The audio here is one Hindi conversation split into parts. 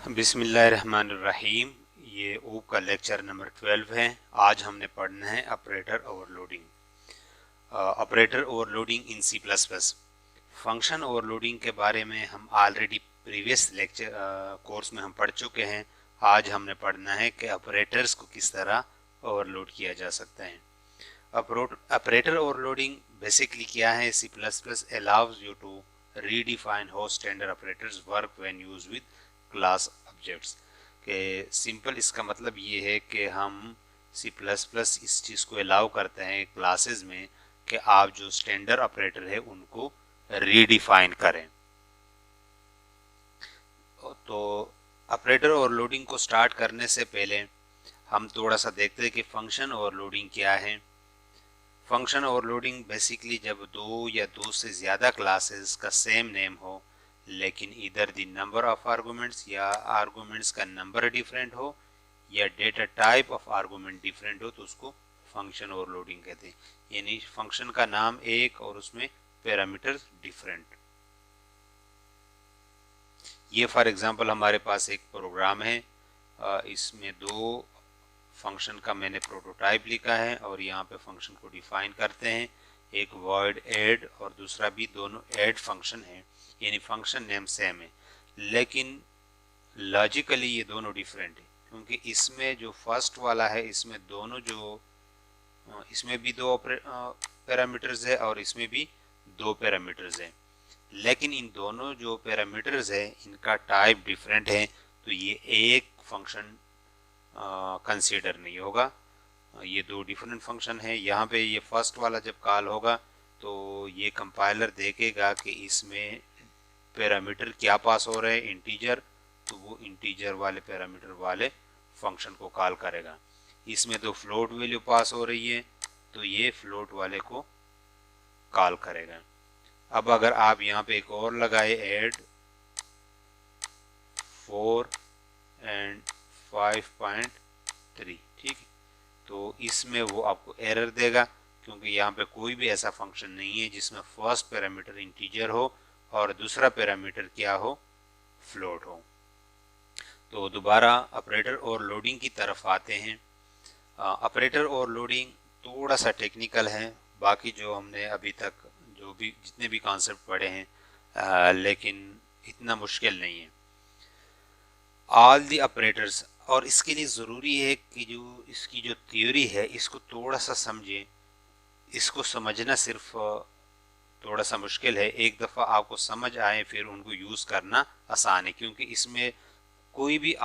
बिस्मिल्लाहिर्रहमानिर्रहीम। ये ऊप का लेक्चर नंबर 12 है। आज हमने पढ़ना है operator overloading. Operator overloading in C plus plus. Function overloading के बारे में हम ऑलरेडी प्रीवियस लेक्चर कोर्स में हम पढ़ चुके हैं। आज हमने पढ़ना है कि ऑपरेटर्स को किस तरह ओवरलोड किया जा सकता है। ऑपरेटर ओवरलोडिंग बेसिकली क्या है? C plus plus allows you to redefine how standard operators work when use with class objects. के सिंपल इसका मतलब ये है कि हम सी प्लस प्लस इस चीज़ को अलाउ करते हैं क्लासेस में कि आप जो स्टैंडर्ड ऑपरेटर है उनको रीडिफाइन करें। तो ऑपरेटर ओवरलोडिंग को स्टार्ट करने से पहले हम थोड़ा सा देखते हैं कि फंक्शन ओवरलोडिंग क्या है। फंक्शन ओवरलोडिंग बेसिकली जब दो या दो से ज़्यादा क्लासेस का सेम नेम हो लेकिन इधर दी नंबर ऑफ आर्गूमेंट्स या आर्गूमेंट्स का नंबर डिफरेंट हो या data type of argument different हो तो उसको फंक्शन ओवरलोडिंग कहते हैं। यानी फंक्शन का नाम एक और उसमें पैरामीटर्स डिफरेंट। ये फॉर एग्जांपल हमारे पास एक प्रोग्राम है, इसमें दो फंक्शन का मैंने प्रोटोटाइप लिखा है और यहाँ पे फंक्शन को डिफाइन करते हैं। एक वॉइड ऐड और दूसरा भी दोनों ऐड फंक्शन है, यानी फंक्शन नेम सेम है लेकिन लॉजिकली ये दोनों डिफरेंट है क्योंकि इसमें जो फर्स्ट वाला है इसमें दोनों जो इसमें भी दो पैरामीटर्स है और इसमें भी दो पैरामीटर्स है लेकिन इन दोनों जो पैरामीटर्स है इनका टाइप डिफरेंट है तो ये एक फंक्शन कंसीडर नहीं होगा। ये दो डिफरेंट फंक्शन है। यहाँ पे ये फर्स्ट वाला जब कॉल होगा तो ये कंपाइलर देखेगा कि इसमें पैरामीटर क्या पास हो रहे हैं इंटीजर, तो वो इंटीजर वाले पैरामीटर वाले फंक्शन को कॉल करेगा। इसमें तो फ्लोट वैल्यू पास हो रही है तो ये फ्लोट वाले को कॉल करेगा। अब अगर आप यहाँ पे एक और लगाए ऐड 4 एंड 5.3, ठीक है, तो इसमें वो आपको एरर देगा क्योंकि यहाँ पे कोई भी ऐसा फंक्शन नहीं है जिसमें फर्स्ट पैरामीटर इंटीजर हो और दूसरा पैरामीटर क्या हो, फ्लोट हो। तो दोबारा ऑपरेटर ओवरलोडिंग की तरफ आते हैं। ऑपरेटर ओवरलोडिंग थोड़ा सा टेक्निकल है, बाकी जो हमने अभी तक जो भी जितने भी कॉन्सेप्ट पढ़े हैं लेकिन इतना मुश्किल नहीं है। ऑल दी ऑपरेटर्स, और इसके लिए ज़रूरी है कि जो इसकी जो थ्योरी है इसको थोड़ा सा समझें। इसको समझना सिर्फ थोड़ा सा मुश्किल है, एक दफ़ा आपको समझ आए फिर उनको यूज़ करना आसान है क्योंकि इसमें कोई भी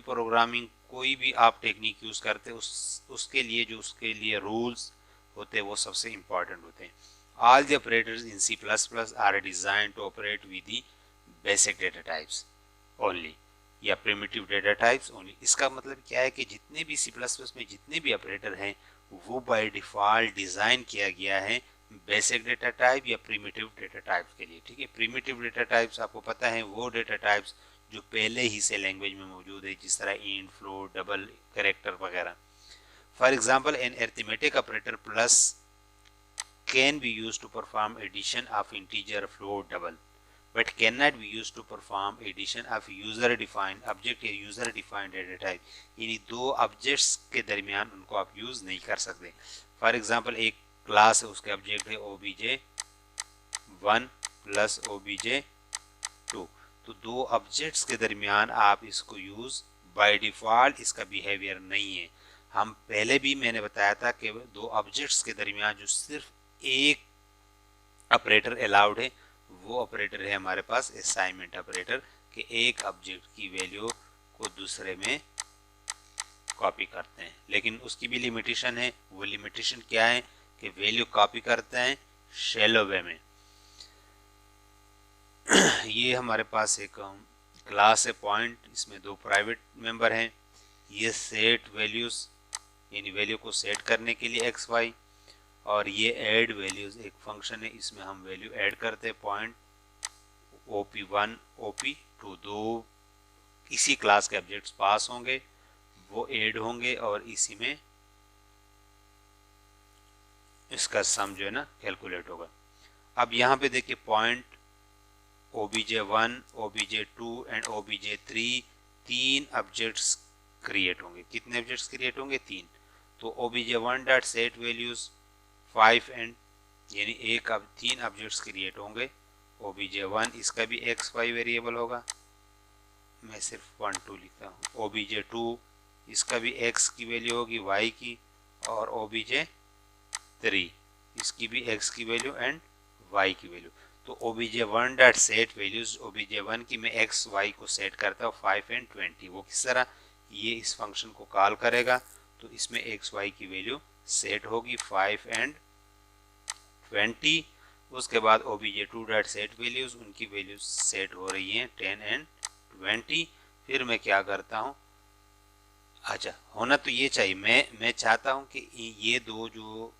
प्रोग्रामिंग कोई भी आप टेक्निक यूज़ करते उसके लिए जो उसके लिए रूल्स होते हैं वो सबसे इम्पॉर्टेंट होते हैं। All the operators in C plus plus are design to operate with the basic data types only या प्रिमिटिव डेटा टाइप्स ओनली। इसका मतलब क्या है कि जितने भी सी प्लस प्लस में जितने भी ऑपरेटर हैं वो बाय डिफ़ॉल्ट डिज़ाइन किया गया है बेसिक डेटा टाइप या प्रिमिटिव डेटा टाइप के लिए, ठीक है। प्रिमिटिव डेटा टाइप्स आपको पता है वो डेटा टाइप्स जो पहले ही से लैंग्वेज में मौजूद है, जिस तरह इंट, फ्लोट, डबल कैरेक्टर वगैरह। For example an arithmetic operator plus can be used to perform addition of integer, float, double, but cannot be used to perform addition of user defined object या user defined data type। यानी दो ऑब्जेक्ट्स के दरमियान उनको आप यूज नहीं कर सकते। फॉर एग्जांपल एक क्लास है, उसके ऑब्जेक्ट है obj1 प्लस obj2, तो दो ऑब्जेक्ट्स के दरमियान आप इसको यूज बाय डिफॉल्ट इसका बिहेवियर नहीं है। हम पहले भी मैंने बताया था कि दो ऑब्जेक्ट्स के दरमियान जो सिर्फ एक ऑपरेटर अलाउड है वो ऑपरेटर है हमारे पास असाइनमेंट ऑपरेटर, कि एक ऑब्जेक्ट की वैल्यू को दूसरे में कॉपी करते हैं, लेकिन उसकी भी लिमिटेशन है। वो लिमिटेशन क्या है कि वैल्यू कॉपी करते हैं शैलो वे में। ये हमारे पास एक क्लास है पॉइंट, इसमें दो प्राइवेट मेंबर हैं। ये सेट वैल्यूज यानी वैल्यू को सेट करने के लिए एक्स वाई, और ये ऐड वैल्यूज एक फंक्शन है, इसमें हम वैल्यू ऐड करते हैं पॉइंट op1 op2, दो इसी क्लास के ऑब्जेक्ट्स पास होंगे वो ऐड होंगे और इसी में इसका सम जो है ना कैलकुलेट होगा। अब यहाँ पे देखिए point obj1, obj2 and obj3 तीन ऑब्जेक्ट्स क्रिएट होंगे। कितने ऑब्जेक्ट्स क्रिएट होंगे? तीन। तो obj1 dot set values 5 and यानी एक अब तीन ऑब्जेक्ट्स क्रिएट होंगे। obj1 इसका भी एक्स वाई वेरिएबल होगा, मैं सिर्फ 1 2 लिखता हूँ। obj2 इसका भी x की वैल्यू होगी y की, और obj3 इसकी भी x की वैल्यू एंड y की वैल्यू। तो obj1 dot set values, obj1 की मैं x y को सेट करता हूँ 5 एंड 20। वो किस तरह? ये इस फंक्शन को कॉल करेगा तो इसमें x y की वैल्यू सेट होगी 5 एंड 20। उसके बाद obj2 डॉट सेट वैल्यूज, उनकी वैल्यूज सेट हो रही हैं 10 एंड 20। फिर मैं क्या करता हूँ, अच्छा होना तो ये चाहिए, मैं चाहता हूँ कि ये दो जो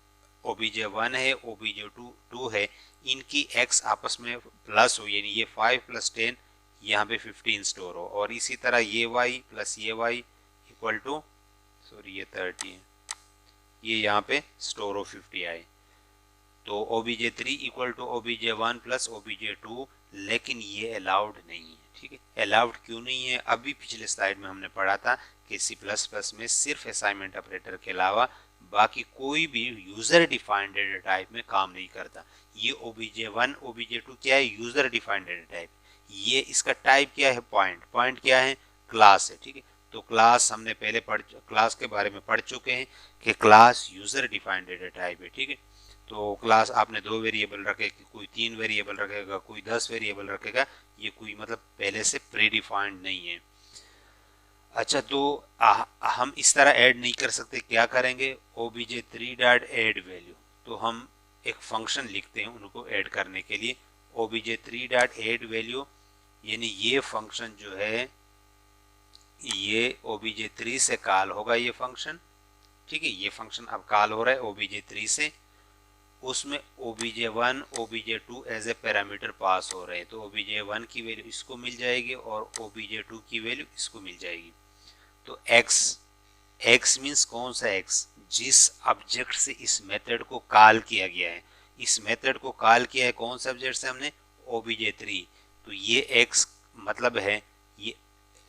obj1 है obj2 है, इनकी x आपस में प्लस हो, यानी ये 5 प्लस 10 यहाँ पे 15 स्टोर हो, और इसी तरह ये y प्लस ये y इक्वल टू, सॉरी ये 30 है, ये यहाँ पे स्टोर हो 50 आए। तो obj3 equal to obj1 plus obj2, लेकिन ये अलाउड नहीं है। ठीक है, अलाउड क्यों नहीं है? अभी पिछले स्लाइड में हमने पढ़ा था कि C++ में सिर्फ असाइनमेंट ऑपरेटर के अलावा बाकी कोई भी यूजर डिफाइंड डेटा टाइप में काम नहीं करता। ये obj1 obj2 क्या है? User defined data type. ये इसका टाइप क्या है? पॉइंट क्या है? क्लास है। ठीक है, तो क्लास हमने पहले क्लास के बारे में पढ़ चुके हैं कि class user defined data type है। ठीक है, तो क्लास आपने 2 वेरिएबल रखे, कोई 3 वेरिएबल रखेगा, कोई 10 वेरिएबल रखेगा, ये कोई मतलब पहले से प्री डिफाइंड नहीं है। अच्छा, तो हम इस तरह ऐड नहीं कर सकते, क्या करेंगे? obj3 डॉट ऐड वैल्यू, तो हम एक फंक्शन लिखते हैं उनको ऐड करने के लिए। obj3 डॉट ऐड वैल्यू, यानी ये फंक्शन जो है ये obj3 से कॉल होगा ये फंक्शन। ठीक है, ये फंक्शन अब कॉल हो रहा है obj3 से, उसमें obj1 obj2 as a parameter pass हो रहे हैं, तो obj1 की वैल्यू इसको मिल जाएगी और obj2 की वैल्यू इसको मिल जाएगी। तो x मीन्स कौन सा x? जिस ऑब्जेक्ट से इस मेथड को कॉल किया गया है। इस मेथड को कॉल किया है कौन सा ऑब्जेक्ट से? हमने obj3। तो ये x मतलब है ये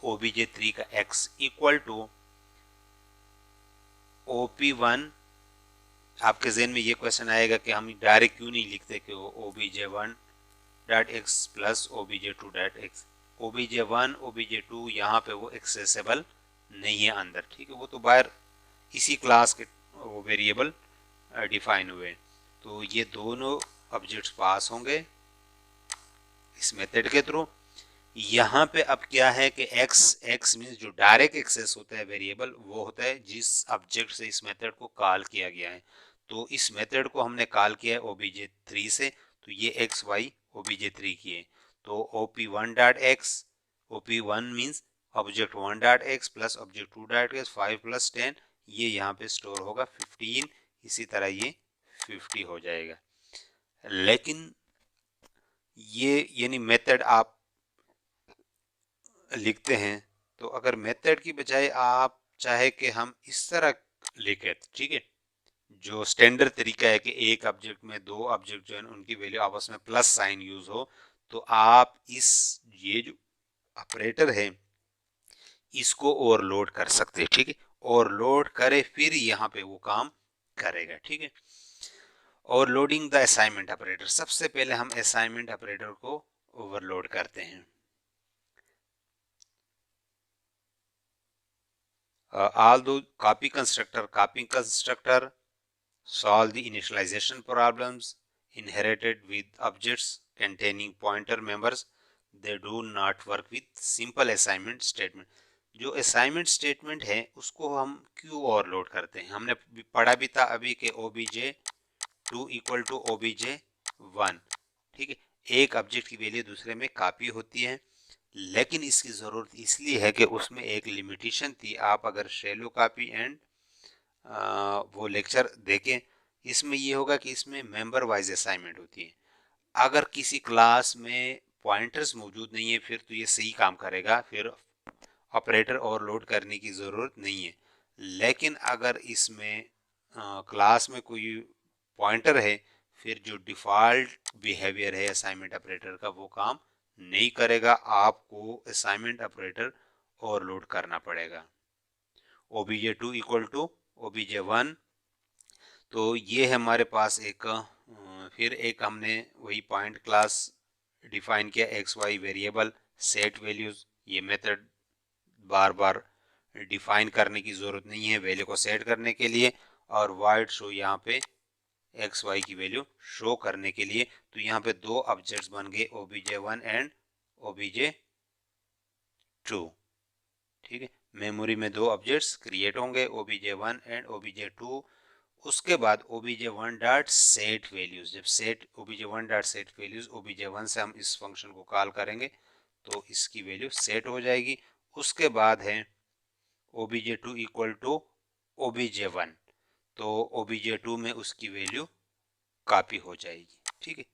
obj3 का x इक्वल टू op1। आपके जहन में ये क्वेश्चन आएगा कि हम डायरेक्ट क्यों नहीं लिखते कि obj1 dot x plus obj2 dot x. obj1 obj2 यहाँ पे वो एक्सेसिबल नहीं है अंदर। ठीक है, वो तो बाहर इसी क्लास के वो वेरिएबल डिफाइन हुए। तो ये दोनों ऑब्जेक्ट्स पास होंगे इस मेथड के थ्रू। यहाँ पे अब क्या है कि x मीन्स जो डायरेक्ट एक्सेस होता है वेरिएबल, वो होता है जिस ऑब्जेक्ट से इस मेथड को कॉल किया गया है। तो इस मेथड को हमने कॉल किया है obj3 से, तो ये x y obj3 की है। तो op1 dot x, op1 means object 1 dot x plus object 2 dot x, 5 plus 10, ये यहाँ पे स्टोर होगा 15। इसी तरह ये 50 हो जाएगा। लेकिन ये यानी मेथड आप लिखते हैं, तो अगर मेथड की बजाय आप चाहे कि हम इस तरह लिखें, ठीक है, जो स्टैंडर्ड तरीका है कि एक ऑब्जेक्ट में दो ऑब्जेक्ट जो है उनकी वैल्यू आपस में प्लस साइन यूज हो, तो आप इस ये जो ऑपरेटर है इसको ओवरलोड कर सकते हैं। ठीक है, ओवरलोड करे फिर यहाँ पे वो काम करेगा। ठीक है, ओवरलोडिंग द असाइनमेंट ऑपरेटर, सबसे पहले हम असाइनमेंट ऑपरेटर को ओवरलोड करते हैं। although copy constructor solve the initialization problems inherited with objects containing pointer members, they do not work with simple assignment statement। जो असाइनमेंट स्टेटमेंट है उसको हम क्यों ओवरलोड करते हैं? हमने पढ़ा भी था अभी के obj2 इक्वल टू obj1। ठीक है, एक ऑब्जेक्ट की वैल्यू दूसरे में कॉपी होती है, लेकिन इसकी ज़रूरत इसलिए है कि उसमें एक लिमिटेशन थी। आप अगर शैलो कॉपी एंड वो लेक्चर देखें, इसमें ये होगा कि इसमें मेंबर वाइज असाइनमेंट होती है। अगर किसी क्लास में पॉइंटर्स मौजूद नहीं है फिर तो ये सही काम करेगा, फिर ऑपरेटर ओवरलोड करने की ज़रूरत नहीं है। लेकिन अगर इसमें क्लास में कोई पॉइंटर है, फिर जो डिफ़ॉल्ट बिहेवियर है असाइनमेंट ऑपरेटर का वो काम नहीं करेगा आपको असाइनमेंट ऑपरेटर ओवरलोड करना पड़ेगा। obj2 इक्वल टू obj1, तो ये है हमारे पास एक फिर एक हमने वही पॉइंट क्लास डिफाइन किया x y variable set values. ये मेथड बार बार डिफाइन करने की ज़रूरत नहीं है वैल्यू को सेट करने के लिए, और वाइड शो यहाँ पे एक्स वाई की वैल्यू शो करने के लिए। तो यहाँ पे दो ऑब्जेक्ट्स बन गए obj1 एंड obj2। ठीक है, मेमोरी में दो ऑब्जेक्ट्स क्रिएट होंगे obj1 एंड obj2। उसके बाद obj1 डॉट सेट वैल्यूज, जब set obj1 dot set values obj1 से हम इस फंक्शन को कॉल करेंगे तो इसकी वैल्यू सेट हो जाएगी। उसके बाद है obj2 इक्वल टू obj1, तो obj2 में उसकी वैल्यू कॉपी हो जाएगी। ठीक है,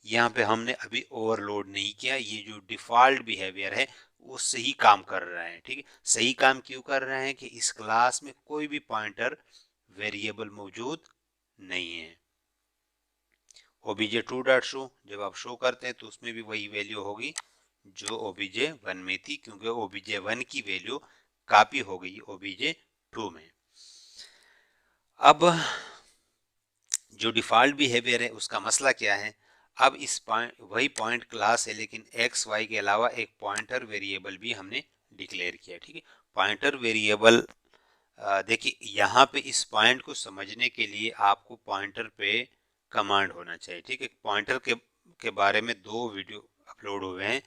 यहाँ पे हमने अभी ओवरलोड नहीं किया, ये जो डिफॉल्ट बिहेवियर है वो सही काम कर रहा है। ठीक है, सही काम क्यों कर रहे हैं कि इस क्लास में कोई भी पॉइंटर वेरिएबल मौजूद नहीं है। obj2 डॉट शो जब आप शो करते हैं तो उसमें भी वही वैल्यू होगी जो obj1 में थी, क्योंकि obj1 की वैल्यू कॉपी हो गई obj2 में। अब जो डिफॉल्ट बिहेवियर है उसका मसला क्या है, अब इस वही पॉइंट क्लास है लेकिन एक्स वाई के अलावा एक पॉइंटर वेरिएबल भी हमने डिक्लेयर किया। ठीक है, पॉइंटर वेरिएबल देखिए यहाँ पे इस पॉइंट को समझने के लिए आपको पॉइंटर पे कमांड होना चाहिए। ठीक है, पॉइंटर के बारे में दो वीडियो अपलोड हुए हैं,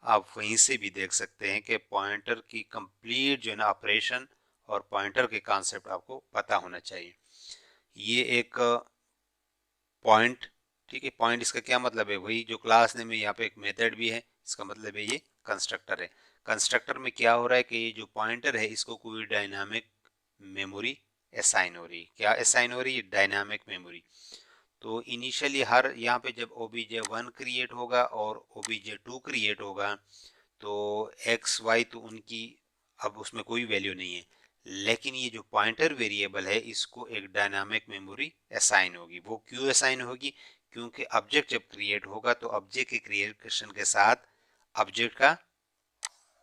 आप वहीं से भी देख सकते हैं कि पॉइंटर की कंप्लीट जो है ना ऑपरेशन और पॉइंटर के कॉन्सेप्ट आपको पता होना चाहिए। ये एक पॉइंट, ठीक है, पॉइंट इसका क्या मतलब है, वही जो क्लास नेम है, यहाँ पे एक मेथड भी है, इसका मतलब है ये कंस्ट्रक्टर है। कंस्ट्रक्टर में क्या हो रहा है कि ये जो पॉइंटर है इसको कोई डायनामिक मेमोरी असाइन हो रही है। क्या असाइन हो रही है? Dynamic memory. तो इनिशियली हर यहाँ पे जब obj1 क्रिएट होगा और obj2 क्रिएट होगा तो एक्स वाई तो उनकी अब उसमें कोई वैल्यू नहीं है, लेकिन ये जो पॉइंटर वेरिएबल है इसको एक डायनामिक मेमोरी असाइन होगी। वो क्यों असाइन होगी? क्योंकि ऑब्जेक्ट जब क्रिएट होगा तो ऑब्जेक्ट के क्रिएशन के साथ ऑब्जेक्ट का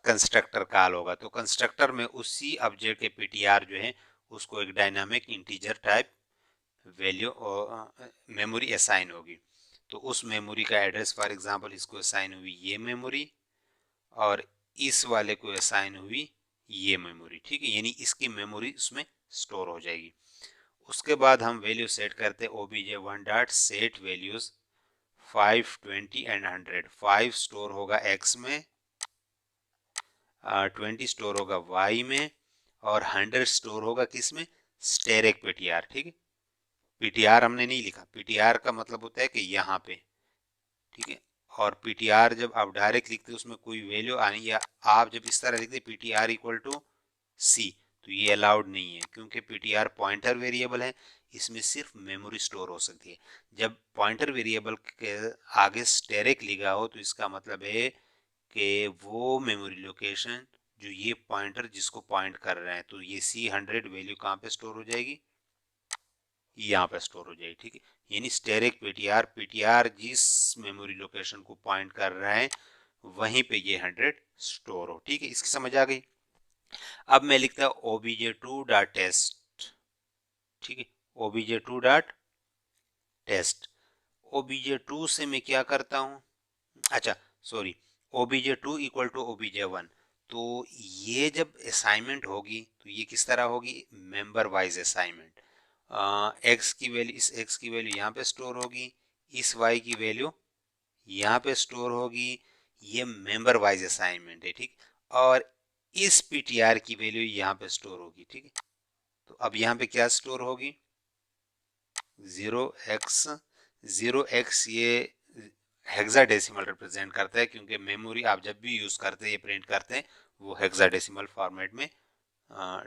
कंस्ट्रक्टर कॉल होगा, तो कंस्ट्रक्टर में उसी ऑब्जेक्ट के पीटीआर जो है उसको एक dynamic integer type value memory assign होगी। तो उस मेमोरी का एड्रेस फॉर एग्जांपल इसको असाइन हुई ये मेमोरी और इस वाले को असाइन हुई ये मेमोरी। ठीक है, यानी इसकी मेमोरी उसमें स्टोर हो जाएगी। उसके बाद हम वैल्यू सेट करते हैं obj1 dot set values 5, 20 and 100। 5 store होगा x में, 20 स्टोर होगा y में और 100 स्टोर होगा किस में? Asterisk PTR. ठीक है, पीटीआर हमने नहीं लिखा, पीटीआर का मतलब होता है कि यहाँ पे। ठीक है, और पीटीआर जब आप डायरेक्ट लिखते उसमें कोई वैल्यू आनी, या आप जब इस तरह लिखते पीटीआर इक्वल टू सी तो ये अलाउड नहीं है, क्योंकि पीटीआर पॉइंटर वेरिएबल है, इसमें सिर्फ मेमोरी स्टोर हो सकती है। जब पॉइंटर वेरिएबल के आगे स्टेरिक लिखा हो तो इसका मतलब है कि वो मेमोरी लोकेशन जो ये पॉइंटर जिसको पॉइंट कर रहे हैं, तो ये C100 वैल्यू कहाँ पे स्टोर हो जाएगी? यहाँ पे स्टोर हो जाएगी। ठीक है, यानी स्टेरिक पीटीआर जिस मेमोरी लोकेशन को पॉइंट कर रहा है वहीं पे ये 100 स्टोर हो। ठीक है, इसकी समझ आ गई। अब मैं लिखता हूँ obj2 डॉट टेस्ट। ठीक है, obj2 डॉट टेस्ट। obj2 से मैं क्या करता हूँ, अच्छा sorry, obj2 equal to obj1। तो ये जब असाइनमेंट होगी तो ये किस तरह होगी? Member wise assignment. एक्स की वैल्यू, इस एक्स की वैल्यू यहाँ पे स्टोर होगी, इस वाई की वैल्यू यहाँ पे स्टोर होगी। ये मेंबर वाइज असाइनमेंट है। ठीक, और इस पीटीआर की वैल्यू यहाँ पे स्टोर होगी। ठीक है, तो अब यहाँ पे क्या स्टोर होगी? 0x ये हेक्साडेसिमल रिप्रेजेंट करता है, क्योंकि मेमोरी आप जब भी यूज करते हैं, ये प्रिंट करते हैं, वो हेक्साडेसिमल फॉर्मेट में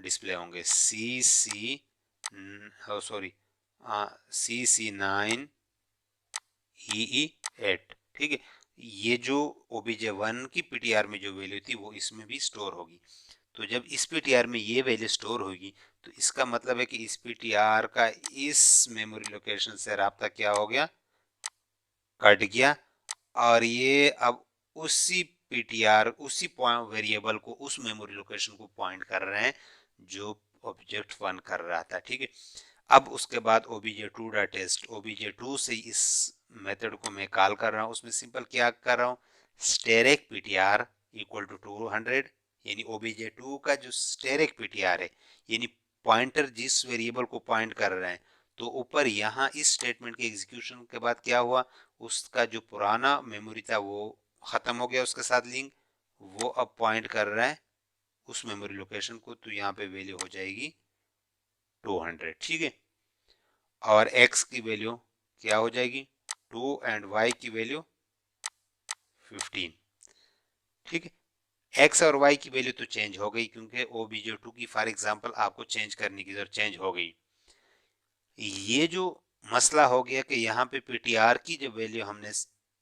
डिस्प्ले होंगे। CC9EE8। ठीक है, ये जो obj1 की पीटीआर में जो वैल्यू थी वो इसमें भी स्टोर होगी। तो जब इस पीटीआर में ये वैल्यू स्टोर होगी तो इसका मतलब है कि इस पीटीआर का इस मेमोरी लोकेशन से राब्ता क्या हो गया? कट गया, और ये अब उसी पीटीआर उसी वेरिएबल को उस मेमोरी लोकेशन को पॉइंट कर रहे हैं जो ऑब्जेक्ट 1 कर रहा था। ठीक है, अब उसके बाद obj2.test obj2 से इस मेथड को मैं कॉल कर रहा हूँ। उसमें सिंपल क्या कर रहा हूँ, स्टेरिक पीटीआर इक्वल टू 200, यानी obj2 का जो स्टेरिक पीटीआर है यानी पॉइंटर जिस वेरिएबल को पॉइंट कर रहे हैं, तो ऊपर यहाँ इस स्टेटमेंट के एग्जीक्यूशन के बाद क्या हुआ, उसका जो पुराना मेमोरी था वो खत्म हो गया, उसके साथ लिंक, वो अब पॉइंट कर रहा है उस मेमोरी लोकेशन को, तो यहाँ पे वैल्यू हो जाएगी 200। ठीक है, और x की वैल्यू क्या हो जाएगी 2 एंड y की वैल्यू 15। ठीक है, x और y की वैल्यू तो चेंज हो गई क्योंकि obj2 की फॉर एग्जांपल आपको चेंज करने की जरूरत, चेंज हो गई। ये जो मसला हो गया कि यहाँ पे ptr की जो वैल्यू हमने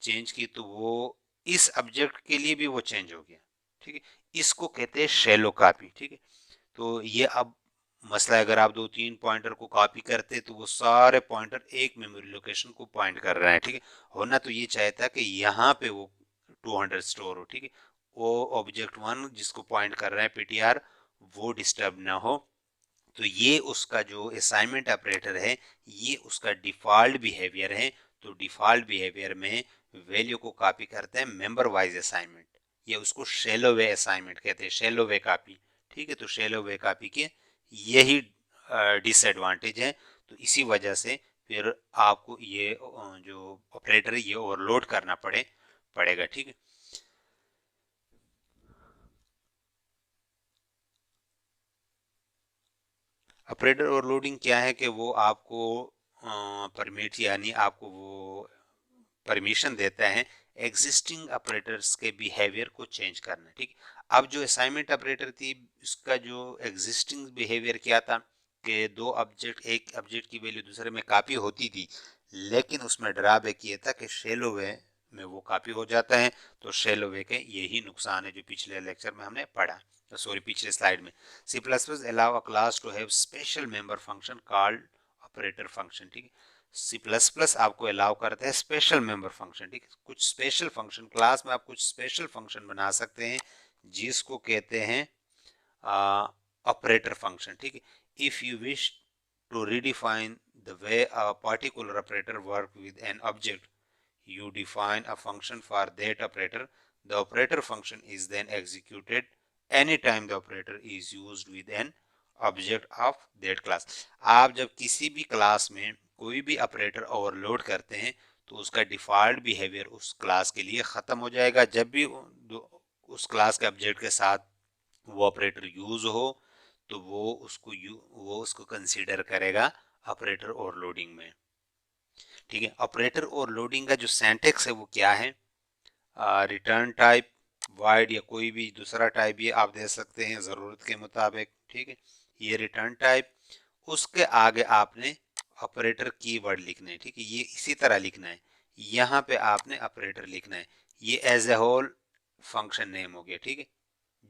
चेंज की तो वो इस ऑब्जेक्ट के लिए भी वो चेंज हो गया। ठीक है, इसको कहते हैं शैलो कॉपी। ठीक है, तो ये अब मसला है, अगर आप 2-3 पॉइंटर को कॉपी करते तो वो सारे पॉइंटर एक मेमोरी लोकेशन को पॉइंट कर रहे हैं। ठीक है, होना तो ये चाहता कि यहाँ पे वो 200 स्टोर हो। ठीक है, वो ऑब्जेक्ट 1 जिसको पॉइंट कर रहे हैं पीटीआर वो डिस्टर्ब ना हो। तो ये उसका जो असाइनमेंट ऑपरेटर है ये उसका डिफॉल्ट बिहेवियर है। तो डिफॉल्ट बिहेवियर में वैल्यू को कॉपी करते हैं मेंबर वाइज असाइनमेंट, ये उसको शैलो वे असाइनमेंट कहते हैं, शैलो वे कॉपी। ठीक है, तो शैलो वे कॉपी के यही डिसएडवांटेज है। तो इसी वजह से फिर आपको ये जो ऑपरेटर है ये ओवरलोड करना पड़ेगा। ठीक है, ऑपरेटर ओवरलोडिंग क्या है कि वो आपको परमिट यानी आपको वो परमिशन देता है एग्जिस्टिंग ऑपरेटर्स के बिहेवियर को चेंज करना। ठीक, अब जो असाइनमेंट ऑपरेटर थी उसका जो एग्जिस्टिंग बिहेवियर क्या था कि दो ऑब्जेक्ट, एक ऑब्जेक्ट की वैल्यू दूसरे में कॉपी होती थी, लेकिन उसमें ड्रॉबैक ये था कि शैलो वे में वो कॉपी हो जाता है। तो शैलो वे के यही नुकसान है जो पिछले लेक्चर में हमने पढ़ा, सॉरी पिछले स्लाइड में। C plus plus allow a class to have special member function called operator function. ठीक है, सी प्लस प्लस आपको अलाउ करता है स्पेशल मेंबर फंक्शन। ठीक है, कुछ स्पेशल फंक्शन क्लास में आप कुछ स्पेशल फंक्शन बना सकते हैं जिसको कहते हैं ऑपरेटर फंक्शन। ठीक है, if you wish to redefine the way a particular operator work with an object, you define a function for that operator. The operator function is then executed anytime the operator is used with an object of that class. आप जब किसी भी क्लास में कोई भी ऑपरेटर ओवरलोड करते हैं तो उसका डिफॉल्ट बिहेवियर उस क्लास के लिए ख़त्म हो जाएगा। जब भी उस क्लास के ऑब्जेक्ट के साथ वो ऑपरेटर यूज हो तो वो उसको कंसीडर करेगा ऑपरेटर ओवरलोडिंग में। ठीक है, ऑपरेटर ओवरलोडिंग का जो सिंटैक्स है वो क्या है, रिटर्न टाइप, वाइड या कोई भी दूसरा टाइप ये आप दे सकते हैं ज़रूरत के मुताबिक। ठीक है, ये रिटर्न टाइप, उसके आगे आपने ऑपरेटर कीवर्ड लिखना है। ठीक है, ये इसी तरह लिखना है, यहाँ पे आपने ऑपरेटर लिखना है, ये as a whole function name हो गया। ठीक है,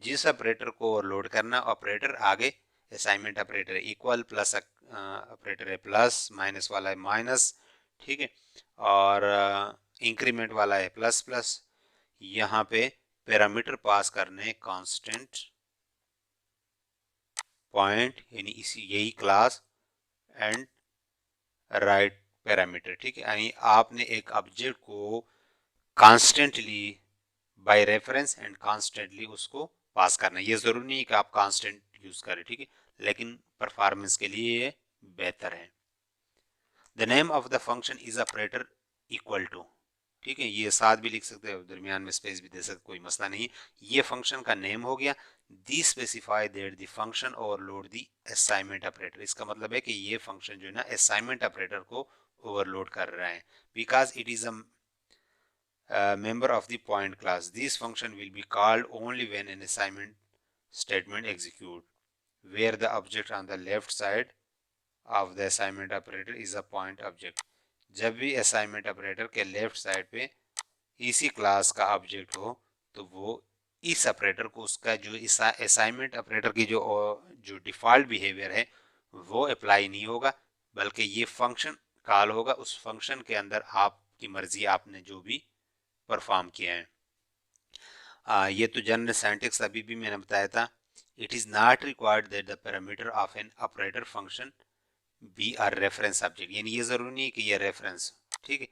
जिस ऑपरेटर को ओवरलोड करना, ऑपरेटर आगे असाइनमेंट ऑपरेटर है इक्वल, प्लस ऑपरेटर है प्लस, माइनस वाला है माइनस। ठीक है, और इंक्रीमेंट वाला है प्लस प्लस। यहाँ पे पैरामीटर पास करने हैं कांस्टेंट पॉइंट यानी इसी यही क्लास एंड राइट पैरामीटर। ठीक है, यानी आपने एक ऑब्जेक्ट को constantly by reference and constantly उसको पास करना है। ये जरूरी नहीं है कि आप कांस्टेंट यूज करें। ठीक है, लेकिन परफॉर्मेंस के लिए ये बेहतर है। The name of the function is operator equal to. ठीक है, ये साथ भी लिख सकते हैं, दरमियान में स्पेस भी दे सकते, कोई मसला नहीं। ये फंक्शन का नेम हो गया। The specify that the function overload the assignment operator, इसका मतलब है कि ये फंक्शन जो है ना असाइनमेंट ऑपरेटर को ओवरलोड कर रहा है, because it is a member of the point class. This function will be called only when an assignment statement execute, where the object on the left side of the assignment operator is a point object. जब भी assignment operator के left side पे इसी क्लास का ऑब्जेक्ट हो तो वो इस ऑपरेटर को, उसका जो इस असाइनमेंट ऑपरेटर की जो डिफ़ॉल्ट बिहेवियर है वो अप्लाई नहीं होगा, बल्कि ये फंक्शन कॉल होगा। उस फंक्शन के अंदर आपकी मर्जी, आपने जो भी परफॉर्म किया है। ये तो जनरल सिंटैक्स अभी भी मैंने बताया था। It is not required that the parameter of an operator function be are reference object, यानी ये ज़रूरी नहीं है कि ये रेफरेंस, ठीक है।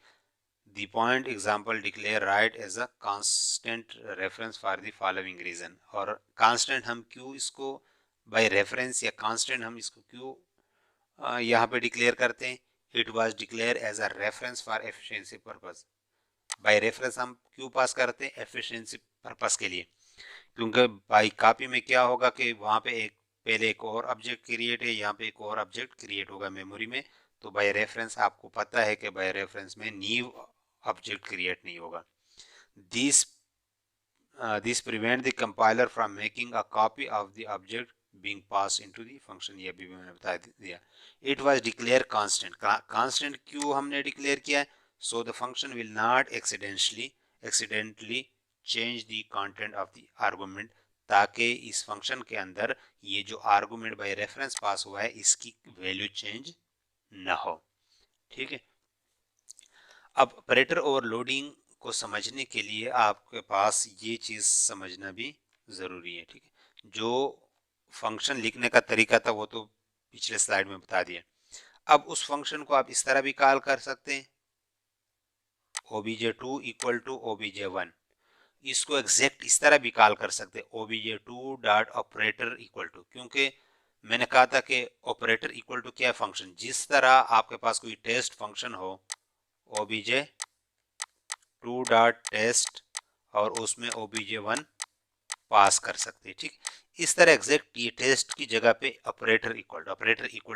The point example declare right as a constant reference for the following reason. और कांस्टेंट हम क्यों इसको बाय रेफरेंस या कांस्टेंट हम इसको क्यों यहाँ पे डिक्लेयर करते हैं? It was declare as a reference for efficiency purpose. By reference हम क्यों पास करते हैं? एफिशिएंसी पर्पस के लिए। क्योंकि बाई कॉपी में क्या होगा कि वहाँ पे एक पहले एक और ऑब्जेक्ट क्रिएट है, यहाँ पे एक और ऑब्जेक्ट क्रिएट होगा मेमोरी में। तो बाय रेफरेंस आपको पता है कि बाय रेफरेंस में न्यू ऑब्जेक्ट क्रिएट नहीं होगा। This this prevent the compiler from making a copy of the object being passed into the function। ये भी मैंने बता दिया। it was declare constant। constant क्यों हमने डिक्लेयर किया है? so the function will not accidentally change the content of the argument, ताकि इस फंक्शन के अंदर ये जो आर्गुमेंट बाय रेफरेंस पास हुआ है इसकी वैल्यू चेंज ना हो, ठीक है। अब ऑपरेटर ओवरलोडिंग को समझने के लिए आपके पास ये चीज़ समझना भी ज़रूरी है, ठीक है। जो फंक्शन लिखने का तरीका था वो तो पिछले स्लाइड में बता दिया। अब उस फंक्शन को आप इस तरह भी कॉल कर सकते हैं, obj2 इक्वल टू obj1। इसको एग्जैक्ट इस तरह भी कॉल कर सकते हैं, obj2 dot operator equal to. क्योंकि मैंने कहा था कि ऑपरेटर इक्वल टू क्या है? फंक्शन। जिस तरह आपके पास कोई टेस्ट फंक्शन हो, obj2 डॉट टेस्ट, और उसमें obj1 पास कर सकते हैं, ठीक। इस तरह एग्जैक्ट ये टेस्ट की जगह पे ऑपरेटर इक्वल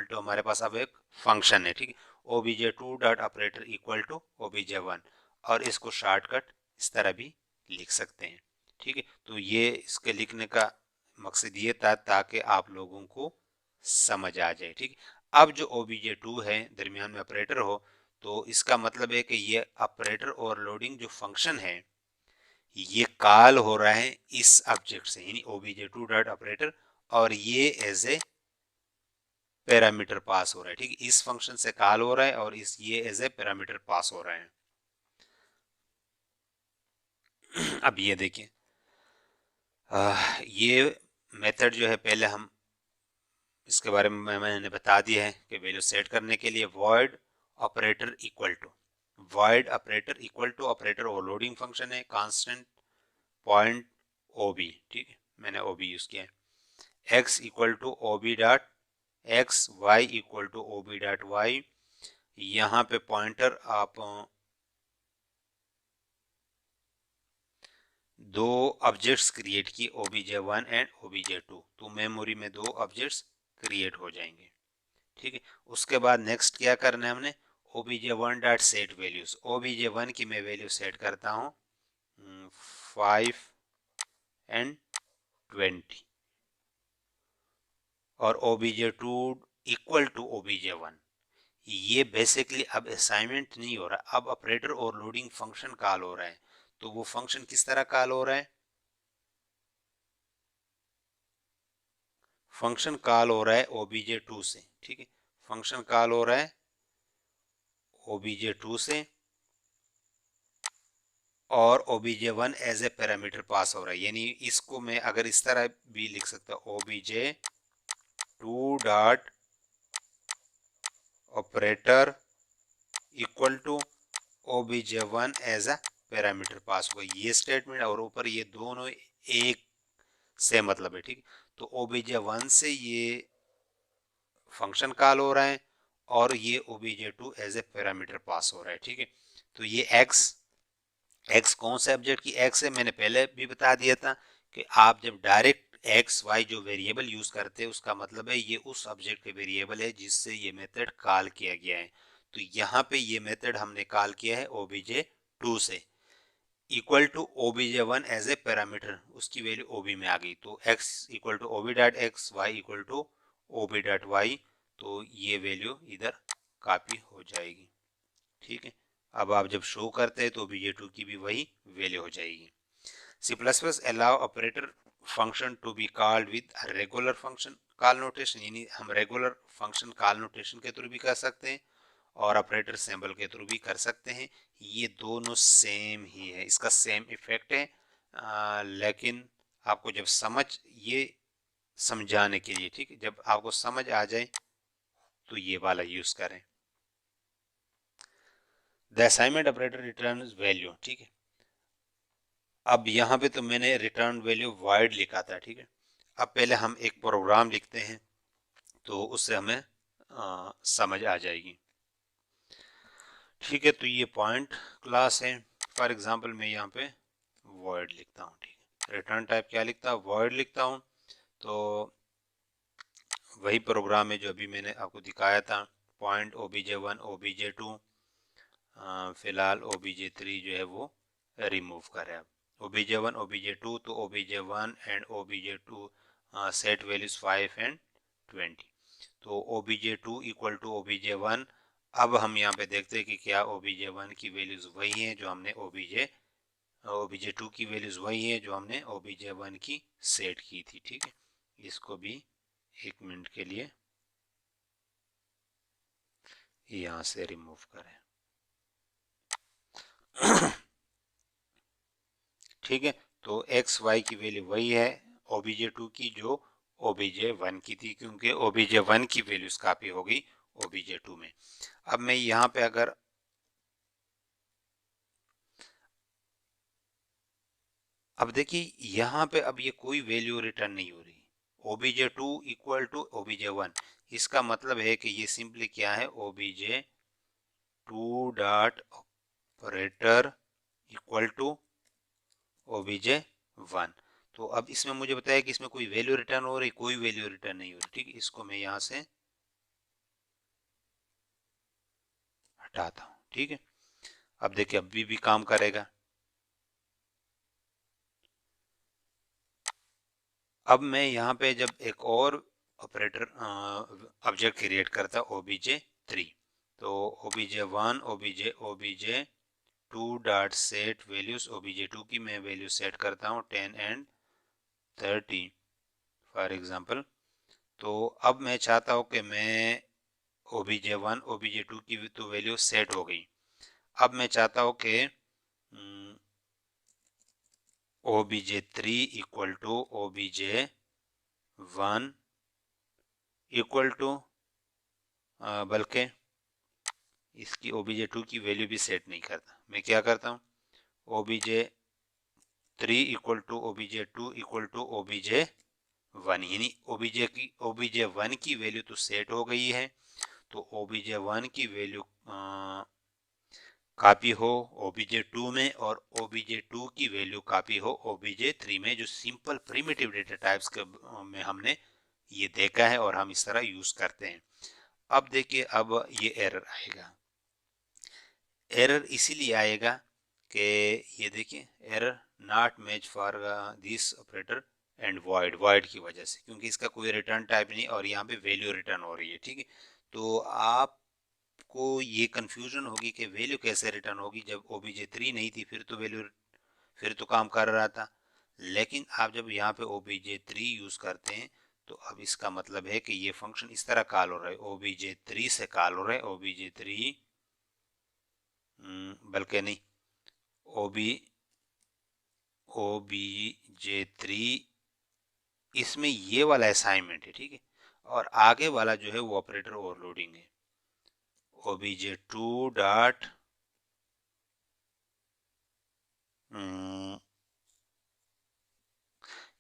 टू हमारे पास अब एक फंक्शन है, ठीक है। obj2 dot operator equal to obj1, और इसको शॉर्टकट इस तरह भी लिख सकते हैं, ठीक है। तो ये इसके लिखने का मकसद ये था ताकि आप लोगों को समझ आ जाए, ठीक है। अब जो obj2 है दरमियान में ऑपरेटर हो, तो इसका मतलब है कि ये ऑपरेटर ओवरलोडिंग जो फंक्शन है ये कॉल हो रहा है इस ऑब्जेक्ट से, यानी obj2 डॉट ऑपरेटर, और ये एज ए पैरामीटर पास हो रहा है, ठीक है। इस फंक्शन से कॉल हो रहा है और इस ये एज ए पैरामीटर पास हो रहा है। अब ये देखिए, ये मेथड जो है पहले हम इसके बारे में मैंने बता दिया है कि वैल्यू सेट करने के लिए void operator equal to, void operator equal to operator overloading function है, कांस्टेंट पॉइंट ob, ठीक है। मैंने ob यूज किया है। x equal to ob dot x, y equal to ob dot y। यहाँ पे पॉइंटर आप दो ऑब्जेक्ट्स क्रिएट किए, obj1 एंड obj2, तो मेमोरी में दो ऑब्जेक्ट्स क्रिएट हो जाएंगे, ठीक है। उसके बाद नेक्स्ट क्या करना है हमने? obj1 dot set values. obj1 की मैं वैल्यू सेट करता हूँ 5 एंड 20, और obj2 इक्वल टू obj1। ये बेसिकली अब असाइनमेंट नहीं हो रहा, अब ऑपरेटर ओवरलोडिंग फंक्शन कॉल हो रहा है। तो वो फंक्शन किस तरह कॉल हो रहा है? फंक्शन कॉल हो रहा है obj2 से, ठीक है। फंक्शन कॉल हो रहा है obj2 से, और obj1 as a parameter pass हो रहा है। यानी इसको मैं अगर इस तरह भी लिख सकता हूँ, obj2 dot operator equal to obj1 as a parameter pass हुआ। ये स्टेटमेंट और ऊपर ये दोनों एक से मतलब है, ठीक। तो obj1 से ये फंक्शन कॉल हो रहा है और ये obj2 as a parameter pass हो रहा है, ठीक है। तो ये x कौन से ऑब्जेक्ट की x है मैंने पहले भी बता दिया था कि आप जब डायरेक्ट एक्स वाई जो वेरिएबल यूज करते हैं उसका मतलब है ये उस ऑब्जेक्ट के वेरिएबल है जिससे ये मेथड कॉल किया गया है। तो यहाँ पे ये मेथड हमने कॉल किया है obj2 से, equal to obj1 as a parameter, उसकी वैल्यू ob में आ गई। तो x equal to ob dot x, y equal to ob dot y, तो ये वैल्यू इधर कॉपी हो जाएगी, ठीक है। अब आप जब शो करते हैं तो obj2 की भी वही वैल्यू हो जाएगी। C++ allow operator function to be called with a regular function call notation, यानी हम रेगुलर फंक्शन कॉल नोटेशन के थ्रू भी कर सकते हैं और ऑपरेटर सिंबल के थ्रू भी कर सकते हैं। ये दोनों सेम ही है, इसका सेम इफेक्ट है। लेकिन आपको जब ये समझाने के लिए, ठीक है, जब आपको समझ आ जाए तो ये वाला यूज करें। The assignment operator return value, ठीक है। अब यहाँ पे तो मैंने रिटर्न वैल्यू वाइड लिखा था, ठीक है। अब पहले हम एक प्रोग्राम लिखते हैं तो उससे हमें समझ आ जाएगी, ठीक है। तो ये पॉइंट क्लास है। फॉर एग्जांपल मैं यहाँ पे वॉइड लिखता हूँ, ठीक है। रिटर्न टाइप क्या लिखता हूँ, वॉइड लिखता हूँ। तो वही प्रोग्राम है जो अभी मैंने आपको दिखाया था, पॉइंट obj1 obj2, फिलहाल obj3 जो है वो रिमूव करें। अब obj1 obj2, तो obj1 and obj2 set values 5 and 20, तो obj2 इक्वल टू obj1। अब हम यहाँ पे देखते हैं कि क्या obj1 की वैल्यूज वही हैं जो हमने obj2 की वैल्यूज वही है जो हमने obj1 की सेट की थी, ठीक है। इसको भी 1 मिनट के लिए यहाँ से रिमूव करें, ठीक है। तो एक्स वाई की वैल्यू वही है obj2 की जो obj1 की थी, क्योंकि obj1 की वैल्यूज कॉपी हो गई obj2 में। अब मैं यहाँ पे अगर अब देखिए यहाँ पे अब ये कोई वैल्यू रिटर्न नहीं हो रही, obj2 इक्वल टू obj1। इसका मतलब है कि ये सिंपली क्या है, obj2 dot operator equal to obj1। तो अब इसमें मुझे बताया कि इसमें कोई वैल्यू रिटर्न हो रही, कोई वैल्यू रिटर्न नहीं हो रही, ठीक है। इसको मैं यहाँ से हटाता हूँ, ठीक है। अब देखिए अभी भी काम करेगा। अब मैं यहाँ पे जब एक और ऑपरेटर ऑब्जेक्ट क्रिएट करता obj3, तो obj1 obj2 dot set values obj2 की मैं वैल्यू सेट करता हूँ 10 एंड 30 फॉर एग्जांपल। तो अब मैं चाहता हूँ कि मैं obj1 obj2 की तो वैल्यू सेट हो गई। अब मैं चाहता हूँ कि obj3 equal to obj1 equal to, बल्कि इसकी obj2 की वैल्यू भी सेट नहीं करता, मैं क्या करता हूँ obj3 equal to obj2 equal to obj1, यानी obj1 की वैल्यू तो सेट हो गई है, तो obj1 की वैल्यू कॉपी हो obj2 में और obj2 की वैल्यू कॉपी हो obj3 में, जो सिंपल प्रिमिटिव डेटा टाइप्स के में हमने ये देखा है और हम इस तरह यूज करते हैं। अब देखिए अब ये एरर आएगा। एरर इसीलिए आएगा कि ये देखिए error not match for this operator and void की वजह से, क्योंकि इसका कोई रिटर्न टाइप नहीं और यहाँ पे वैल्यू रिटर्न हो रही है, ठीक है। तो आपको ये कंफ्यूजन होगी कि वैल्यू कैसे रिटर्न होगी, जब obj3 नहीं थी फिर तो वैल्यू फिर तो काम कर रहा था, लेकिन आप जब यहाँ पे obj3 यूज करते हैं तो अब इसका मतलब है कि ये फंक्शन इस तरह कॉल हो रहा है, obj3 से कॉल हो रहा है, obj3 बल्कि नहीं, obj3 इसमें ये वाला असाइनमेंट है, ठीक है। और आगे वाला जो है वो ऑपरेटर ओवरलोडिंग है, obj2 डॉट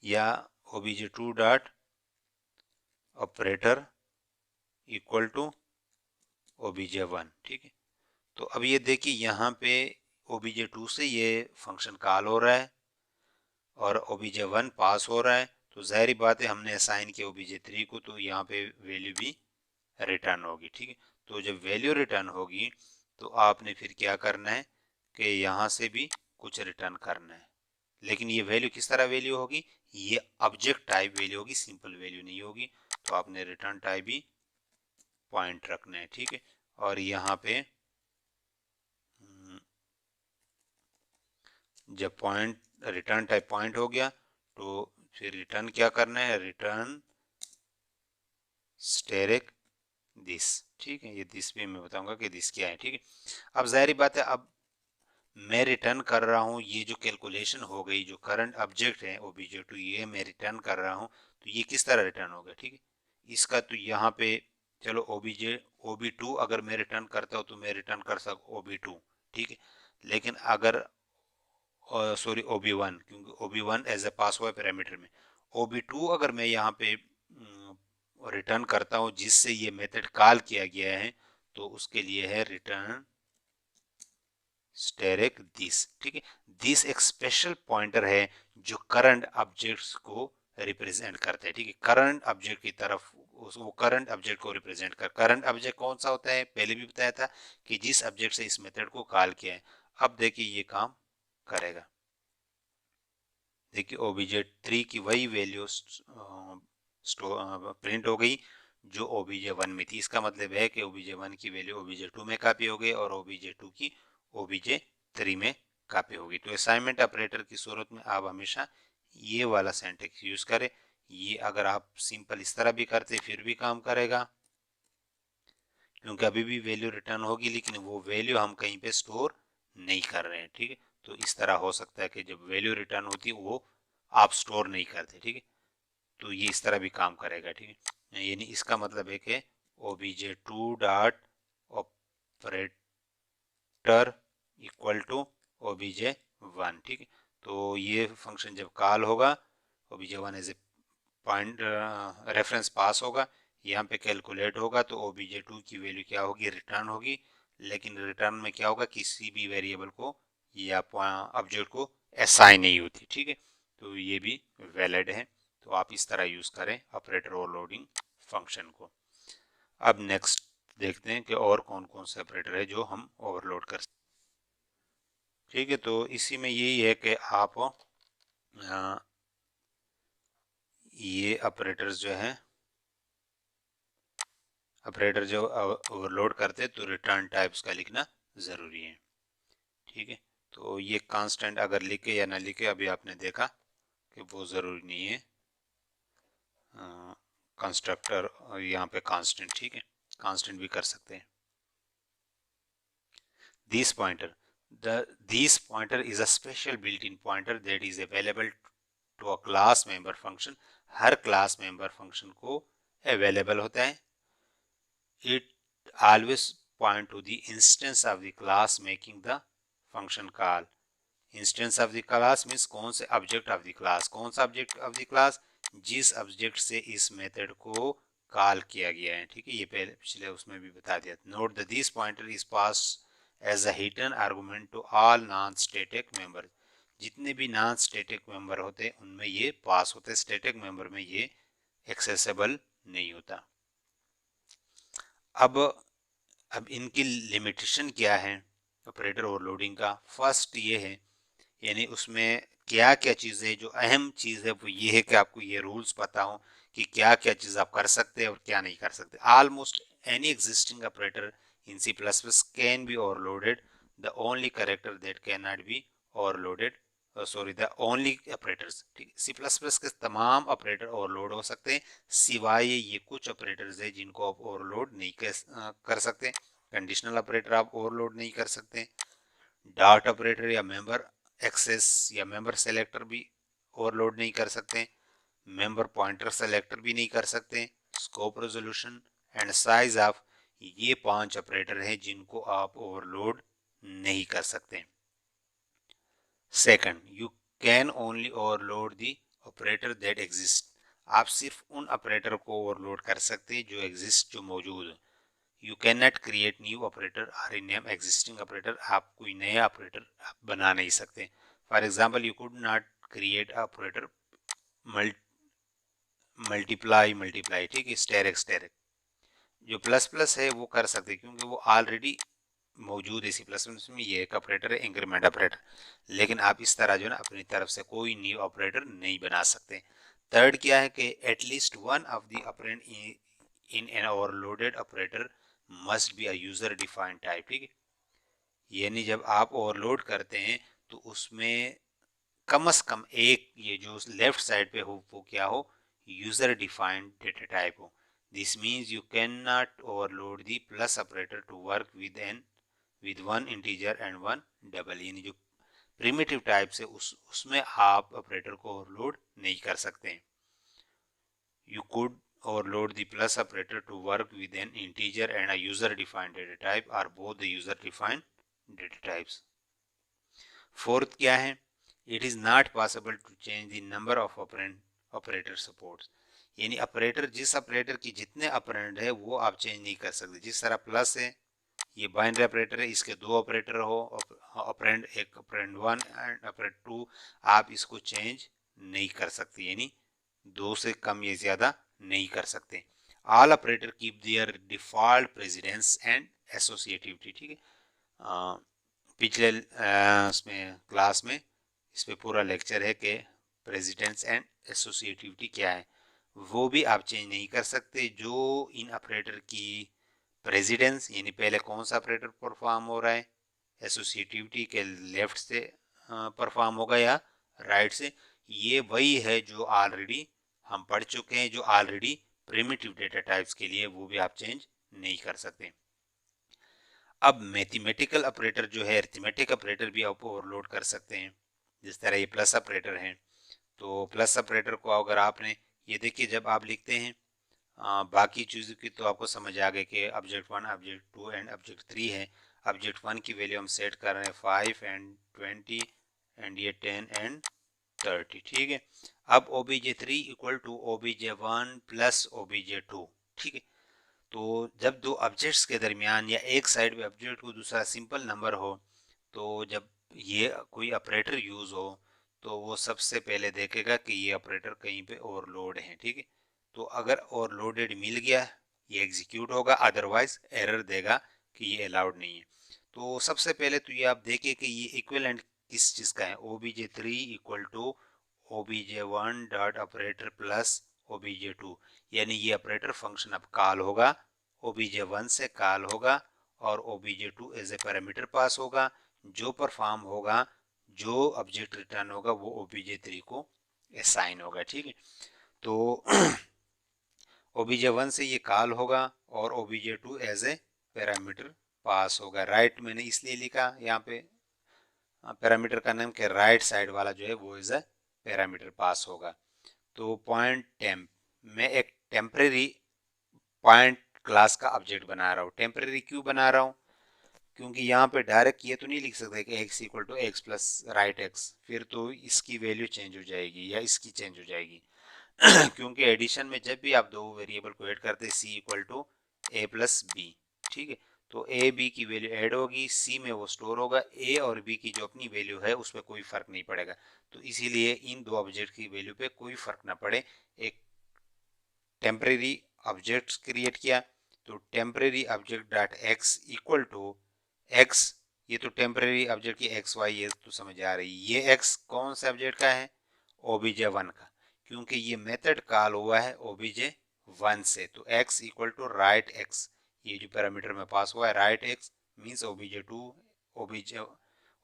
या obj2 dot operator equal to obj1, ठीक है। तो अब ये देखिए यहाँ पे obj2 से ये फंक्शन कॉल हो रहा है और obj1 पास हो रहा है, तो जाहिर बात है हमने असाइन किया obj3 को, तो यहाँ पे वैल्यू भी रिटर्न होगी, ठीक है। तो जब वैल्यू रिटर्न होगी तो आपने फिर क्या करना है कि यहाँ से भी कुछ रिटर्न करना है, लेकिन ये वैल्यू किस तरह वैल्यू होगी, ये ऑब्जेक्ट टाइप वैल्यू होगी, सिंपल वैल्यू नहीं होगी। तो आपने रिटर्न टाइप भी पॉइंट रखना है, ठीक है। और यहाँ पे जब पॉइंट रिटर्न टाइप पॉइंट हो गया तो फिर रिटर्न क्या करना है, रिटर्न स्टेरिक दिस, ठीक है। ये दिस भी मैं बताऊंगा कि दिस क्या है, ठीक है। अब जाहिर बात है अब मैं रिटर्न कर रहा हूँ, ये जो कैलकुलेशन हो गई, जो करंट ऑब्जेक्ट है obj2 ये मैं रिटर्न कर रहा हूँ, तो ये किस तरह रिटर्न होगा, ठीक है। इसका तो यहाँ पे चलो ob2 अगर मैं रिटर्न करता हूँ तो मैं रिटर्न कर सकूँ ob2, ठीक है। लेकिन अगर सॉरी ob1, क्योंकि ob1 एज ए पास हुआ पैरामीटर में, ob2 अगर मैं यहाँ पे रिटर्न करता हूँ जिससे ये मेथड कॉल किया गया है, तो उसके लिए है रिटर्न स्टेरिक दिस, ठीक है। दिस एक स्पेशल पॉइंटर है जो करंट ऑब्जेक्ट्स को रिप्रेजेंट करते हैं, ठीक है। करंट ऑब्जेक्ट की तरफ वो करंट ऑब्जेक्ट को रिप्रेजेंट कर, करंट ऑब्जेक्ट कौन सा होता है, पहले भी बताया था कि जिस ऑब्जेक्ट से इस मेथड को कॉल किया है। अब देखिए ये काम करेगा, देखिए obj3 की वही वैल्यू प्रिंट हो गई जो obj1 में थी। इसका मतलब है कि obj1 की वैल्यू obj2 में कॉपी हो गई और obj2 की obj3 में कॉपी होगी। तो असाइनमेंट ऑपरेटर की सूरत में आप हमेशा ये वाला सिंटैक्स यूज करें। ये अगर आप सिंपल इस तरह भी करते फिर भी काम करेगा, क्योंकि अभी भी वैल्यू रिटर्न होगी लेकिन वो वैल्यू हम कहीं पे स्टोर नहीं कर रहे हैं, ठीक है। तो इस तरह हो सकता है कि जब वैल्यू रिटर्न होती है वो आप स्टोर नहीं करते, ठीक है। तो ये इस तरह भी काम करेगा, ठीक है। यानी इसका मतलब है कि obj2 dot operator equal to obj1, ठीक है। तो ये फंक्शन जब कॉल होगा, obj1 as a point reference pass होगा, यहाँ पे कैलकुलेट होगा, तो obj2 की वैल्यू क्या होगी, रिटर्न होगी। लेकिन रिटर्न में क्या होगा, किसी भी वेरिएबल को या ऑब्जेक्ट को असाइन नहीं होती, ठीक है। तो ये भी वैलिड है। तो आप इस तरह यूज करें ऑपरेटर ओवरलोडिंग फंक्शन को। अब नेक्स्ट देखते हैं कि और कौन कौन से ऑपरेटर है जो हम ओवरलोड कर सकते हैं, ठीक है। तो इसी में यही है कि आप ये ऑपरेटर्स जो है, ऑपरेटर जो ओवरलोड करते तो रिटर्न टाइप्स का लिखना ज़रूरी है, ठीक है। तो ये कांस्टेंट अगर लिखे या ना लिखे अभी आपने देखा कि वो ज़रूरी नहीं है। कंस्ट्रक्टर यहाँ पे कांस्टेंट, ठीक है, कांस्टेंट भी कर सकते हैं। This pointer, this pointer is a special built-in pointer that is available to a class member function। Her class member function को अवेलेबल होता है। it always point to the instance of the class making the function call। Instance of the class means कौन से ऑब्जेक्ट ऑफ द क्लास, कौन सा ऑब्जेक्ट ऑफ द क्लास, जिस ऑब्जेक्ट से इस मेथड को कॉल किया गया है, ठीक है। ये पहले पिछले उसमें भी बता दिया। Note the this pointer is pass as a hidden argument to all non static member. जितने भी नॉन स्टैटिक मेंबर होते हैं उनमें ये पास होते, स्टैटिक मेंबर में ये एक्सेसिबल नहीं होता। अब इनकी लिमिटेशन क्या है ऑपरेटर ओवरलोडिंग का। फर्स्ट ये है, यानी उसमें क्या क्या चीज़ है, जो अहम चीज़ है वो ये है कि आपको ये रूल्स पता हो कि क्या क्या चीज़ आप कर सकते हैं और क्या नहीं कर सकते। Almost any existing operator in C plus plus can be overloaded, the only character that can not be overloaded, sorry the only operators, ठीक। सी प्लस प्लस के तमाम ऑपरेटर ओवरलोड हो सकते हैं सिवाय ये कुछ ऑपरेटर्स है जिनको आप ओवरलोड नहीं कर सकते। कंडीशनल ऑपरेटर आप ओवरलोड नहीं कर सकते। डॉट ऑपरेटर या मेंबर एक्सेस या मेंबर सेलेक्टर भी ओवरलोड नहीं कर सकते। मेंबर पॉइंटर सेलेक्टर भी नहीं कर सकते। Scope resolution and size of, ये 5 ऑपरेटर हैं जिनको आप ओवरलोड नहीं कर सकते। Second, you can only overload the operator that exist. आप सिर्फ उन ऑपरेटर को ओवरलोड कर सकते हैं जो एग्जिस्ट, जो मौजूद है। You can not create new operator और रीनेम एग्जिस्टिंग ऑपरेटर। आप कोई नया ऑपरेटर बना नहीं सकते। For example you could not create operator multiply multiply, ठीक है, स्टेरिक स्टेरिक। जो प्लस प्लस है वो कर सकते क्योंकि वो ऑलरेडी मौजूद है सी प्लस प्लस में, ये एक ऑपरेटर है इंक्रीमेंट ऑपरेटर। लेकिन आप इस तरह जो है ना अपनी तरफ से कोई न्यू ऑपरेटर नहीं बना सकते। थर्ड क्या है कि at least one of the operand in an overloaded operator must be a user defined type, ठीक है। यानी जब आप ओवरलोड करते हैं तो उसमें कम से कम एक, ये जो लेफ्ट साइड पे हो वो क्या हो, यूजर डिफाइंड डेटा टाइप हो। This means you can not overload the plus operator to work with an with one integer and one double, यानी जो प्रिमिटिव टाइप से उसमें आप ऑपरेटर को ओवरलोड नहीं कर सकते। You could overload the plus operator to work with an integer and a user-defined data type or both the user-defined data types. Fourth क्या है? It is not possible to change the number of operand operator supports. यानी ऑपरेटर, जिस ऑपरेटर की जितने ऑपरेंड है वो आप चेंज नहीं कर सकते। जिस तरह प्लस है, ये बाइनरी ऑपरेटर है, इसके दो ऑपरेटर हो, ऑपरेंड एक, operand one and operand two, आप इसको चेंज नहीं कर सकते, यानी दो से कम या ज्यादा नहीं कर सकते। All operator keep their default precedence and associativity. ठीक है, पिछले इसमें क्लास में इस पे पूरा लेक्चर है कि प्रेसिडेंस एंड एसोसिएटिविटी क्या है, वो भी आप चेंज नहीं कर सकते। जो इन ऑपरेटर की प्रेसिडेंस यानी पहले कौन सा ऑपरेटर परफॉर्म हो रहा है, एसोसिएटिविटी के लेफ्ट से परफॉर्म होगा या राइट से, ये वही है जो ऑलरेडी हम पढ़ चुके हैं, जो ऑलरेडी प्रिमिटिव डेटा टाइप्स के लिए, वो भी आप चेंज नहीं कर सकते। अब मैथमेटिकल ऑपरेटर जो है, अरिथमेटिक ऑपरेटर भी आप ओवरलोड कर सकते हैं। जिस तरह ये प्लस ऑपरेटर है, तो प्लस ऑपरेटर को अगर आपने, ये देखिए जब आप लिखते हैं बाकी चीज़ों की तो आपको समझ आ गई कि ऑब्जेक्ट 1, ऑब्जेक्ट 2 एंड ऑब्जेक्ट 3 है। ऑब्जेक्ट 1 की वैल्यू हम सेट कर रहे हैं 5 एंड 20 एंड ये 10 एंड 30। ठीक है, अब obj3 equal to obj1 plus obj2। ठीक है, तो जब दो ऑब्जेक्ट्स के दरमियान या एक साइड पे ऑब्जेक्ट को दूसरा सिंपल नंबर हो, तो जब ये कोई ऑपरेटर यूज़ हो तो वो सबसे पहले देखेगा कि ये ऑपरेटर कहीं पे ओवरलोड है। ठीक है, तो अगर ओवरलोडेड मिल गया ये एग्जीक्यूट होगा, अदरवाइज एरर देगा कि ये अलाउड नहीं है। तो सबसे पहले तो ये आप देखिए कि ये इक्विवेलेंट किस चीज़ का है, obj3 equal to obj1 dot operator plus obj2, यानी ये ऑपरेटर फंक्शन अब कॉल होगा, obj1 से कॉल होगा और obj2 as a parameter pass होगा। जो परफॉर्म होगा, जो ऑब्जेक्ट रिटर्न होगा, वो obj3 को असाइन होगा। ठीक है, तो obj1 से ये कॉल होगा और obj2 as a parameter pass होगा। राइट मैंने इसलिए लिखा यहाँ पे पैरामीटर का नाम के राइट साइड वाला जो है वो एज ए पैरामीटर पास होगा। तो पॉइंट टेम्प, मैं एक टेम्परेरी पॉइंट क्लास का ऑब्जेक्ट बना रहा हूँ। टेम्परेरी क्यों बना रहा हूँ? क्योंकि यहाँ पे डायरेक्ट ये तो नहीं लिख सकते कि x equal to x plus right x, फिर तो इसकी वैल्यू चेंज हो जाएगी या इसकी चेंज हो जाएगी। क्योंकि एडिशन में जब भी आप दो वेरिएबल को ऐड करते हैं c equal to A plus B, ठीक है, तो ए बी की वैल्यू ऐड होगी, सी में वो स्टोर होगा, ए और बी की जो अपनी वैल्यू है उस पर कोई फर्क नहीं पड़ेगा। तो इसीलिए इन दो ऑब्जेक्ट की वैल्यू पे कोई फर्क ना पड़े, एक टेम्परेरी ऑब्जेक्ट क्रिएट किया। तो temporary object dot x equal to x, ये तो टेम्परेरी ऑब्जेक्ट की एक्स वाई ये तो समझ आ रही है। ये एक्स कौन से ऑब्जेक्ट का है? obj1 का, क्योंकि ये मेथड कॉल हुआ है obj1 से। तो x equal to right x, ये जो पैरामीटर में पास हुआ है right x means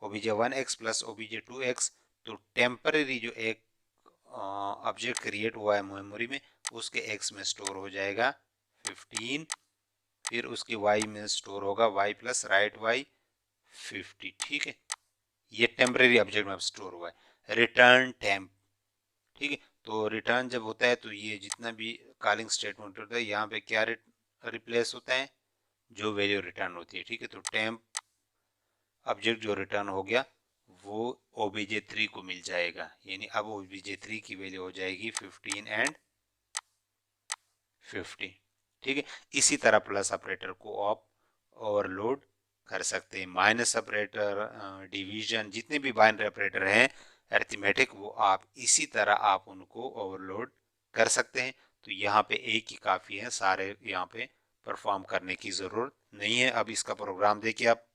obj1 x plus obj2 x. तो टेम्परेरी जो एक ऑब्जेक्ट क्रिएट हुआ है मेमोरी में, उसके x में स्टोर हो जाएगा 15, फिर उसके y में स्टोर होगा y प्लस राइट y 50। ठीक है, ये टेम्परेरी ऑब्जेक्ट में स्टोर हुआ है। रिटर्न टेम्प, ठीक है, तो रिटर्न जब होता है तो ये जितना भी कॉलिंग स्टेटमेंट होता है यहाँ पे क्या रिप्लेस होता है, जो वैल्यू रिटर्न होती है। ठीक है, तो टेम्प ऑब्जेक्ट जो रिटर्न हो गया वो obj3 को मिल जाएगा, यानी अब obj3 की वैल्यू हो जाएगी 15 एंड 50। ठीक है, इसी तरह प्लस ऑपरेटर को आप ओवरलोड कर सकते हैं। माइनस ऑपरेटर, डिवीजन, जितने भी बाइनरी ऑपरेटर हैं अरिथमेटिक, वो आप इसी तरह आप उनको ओवरलोड कर सकते हैं। तो यहाँ पे एक ही काफ़ी है, सारे यहाँ पे परफॉर्म करने की ज़रूरत नहीं है। अब इसका प्रोग्राम देखिए आप।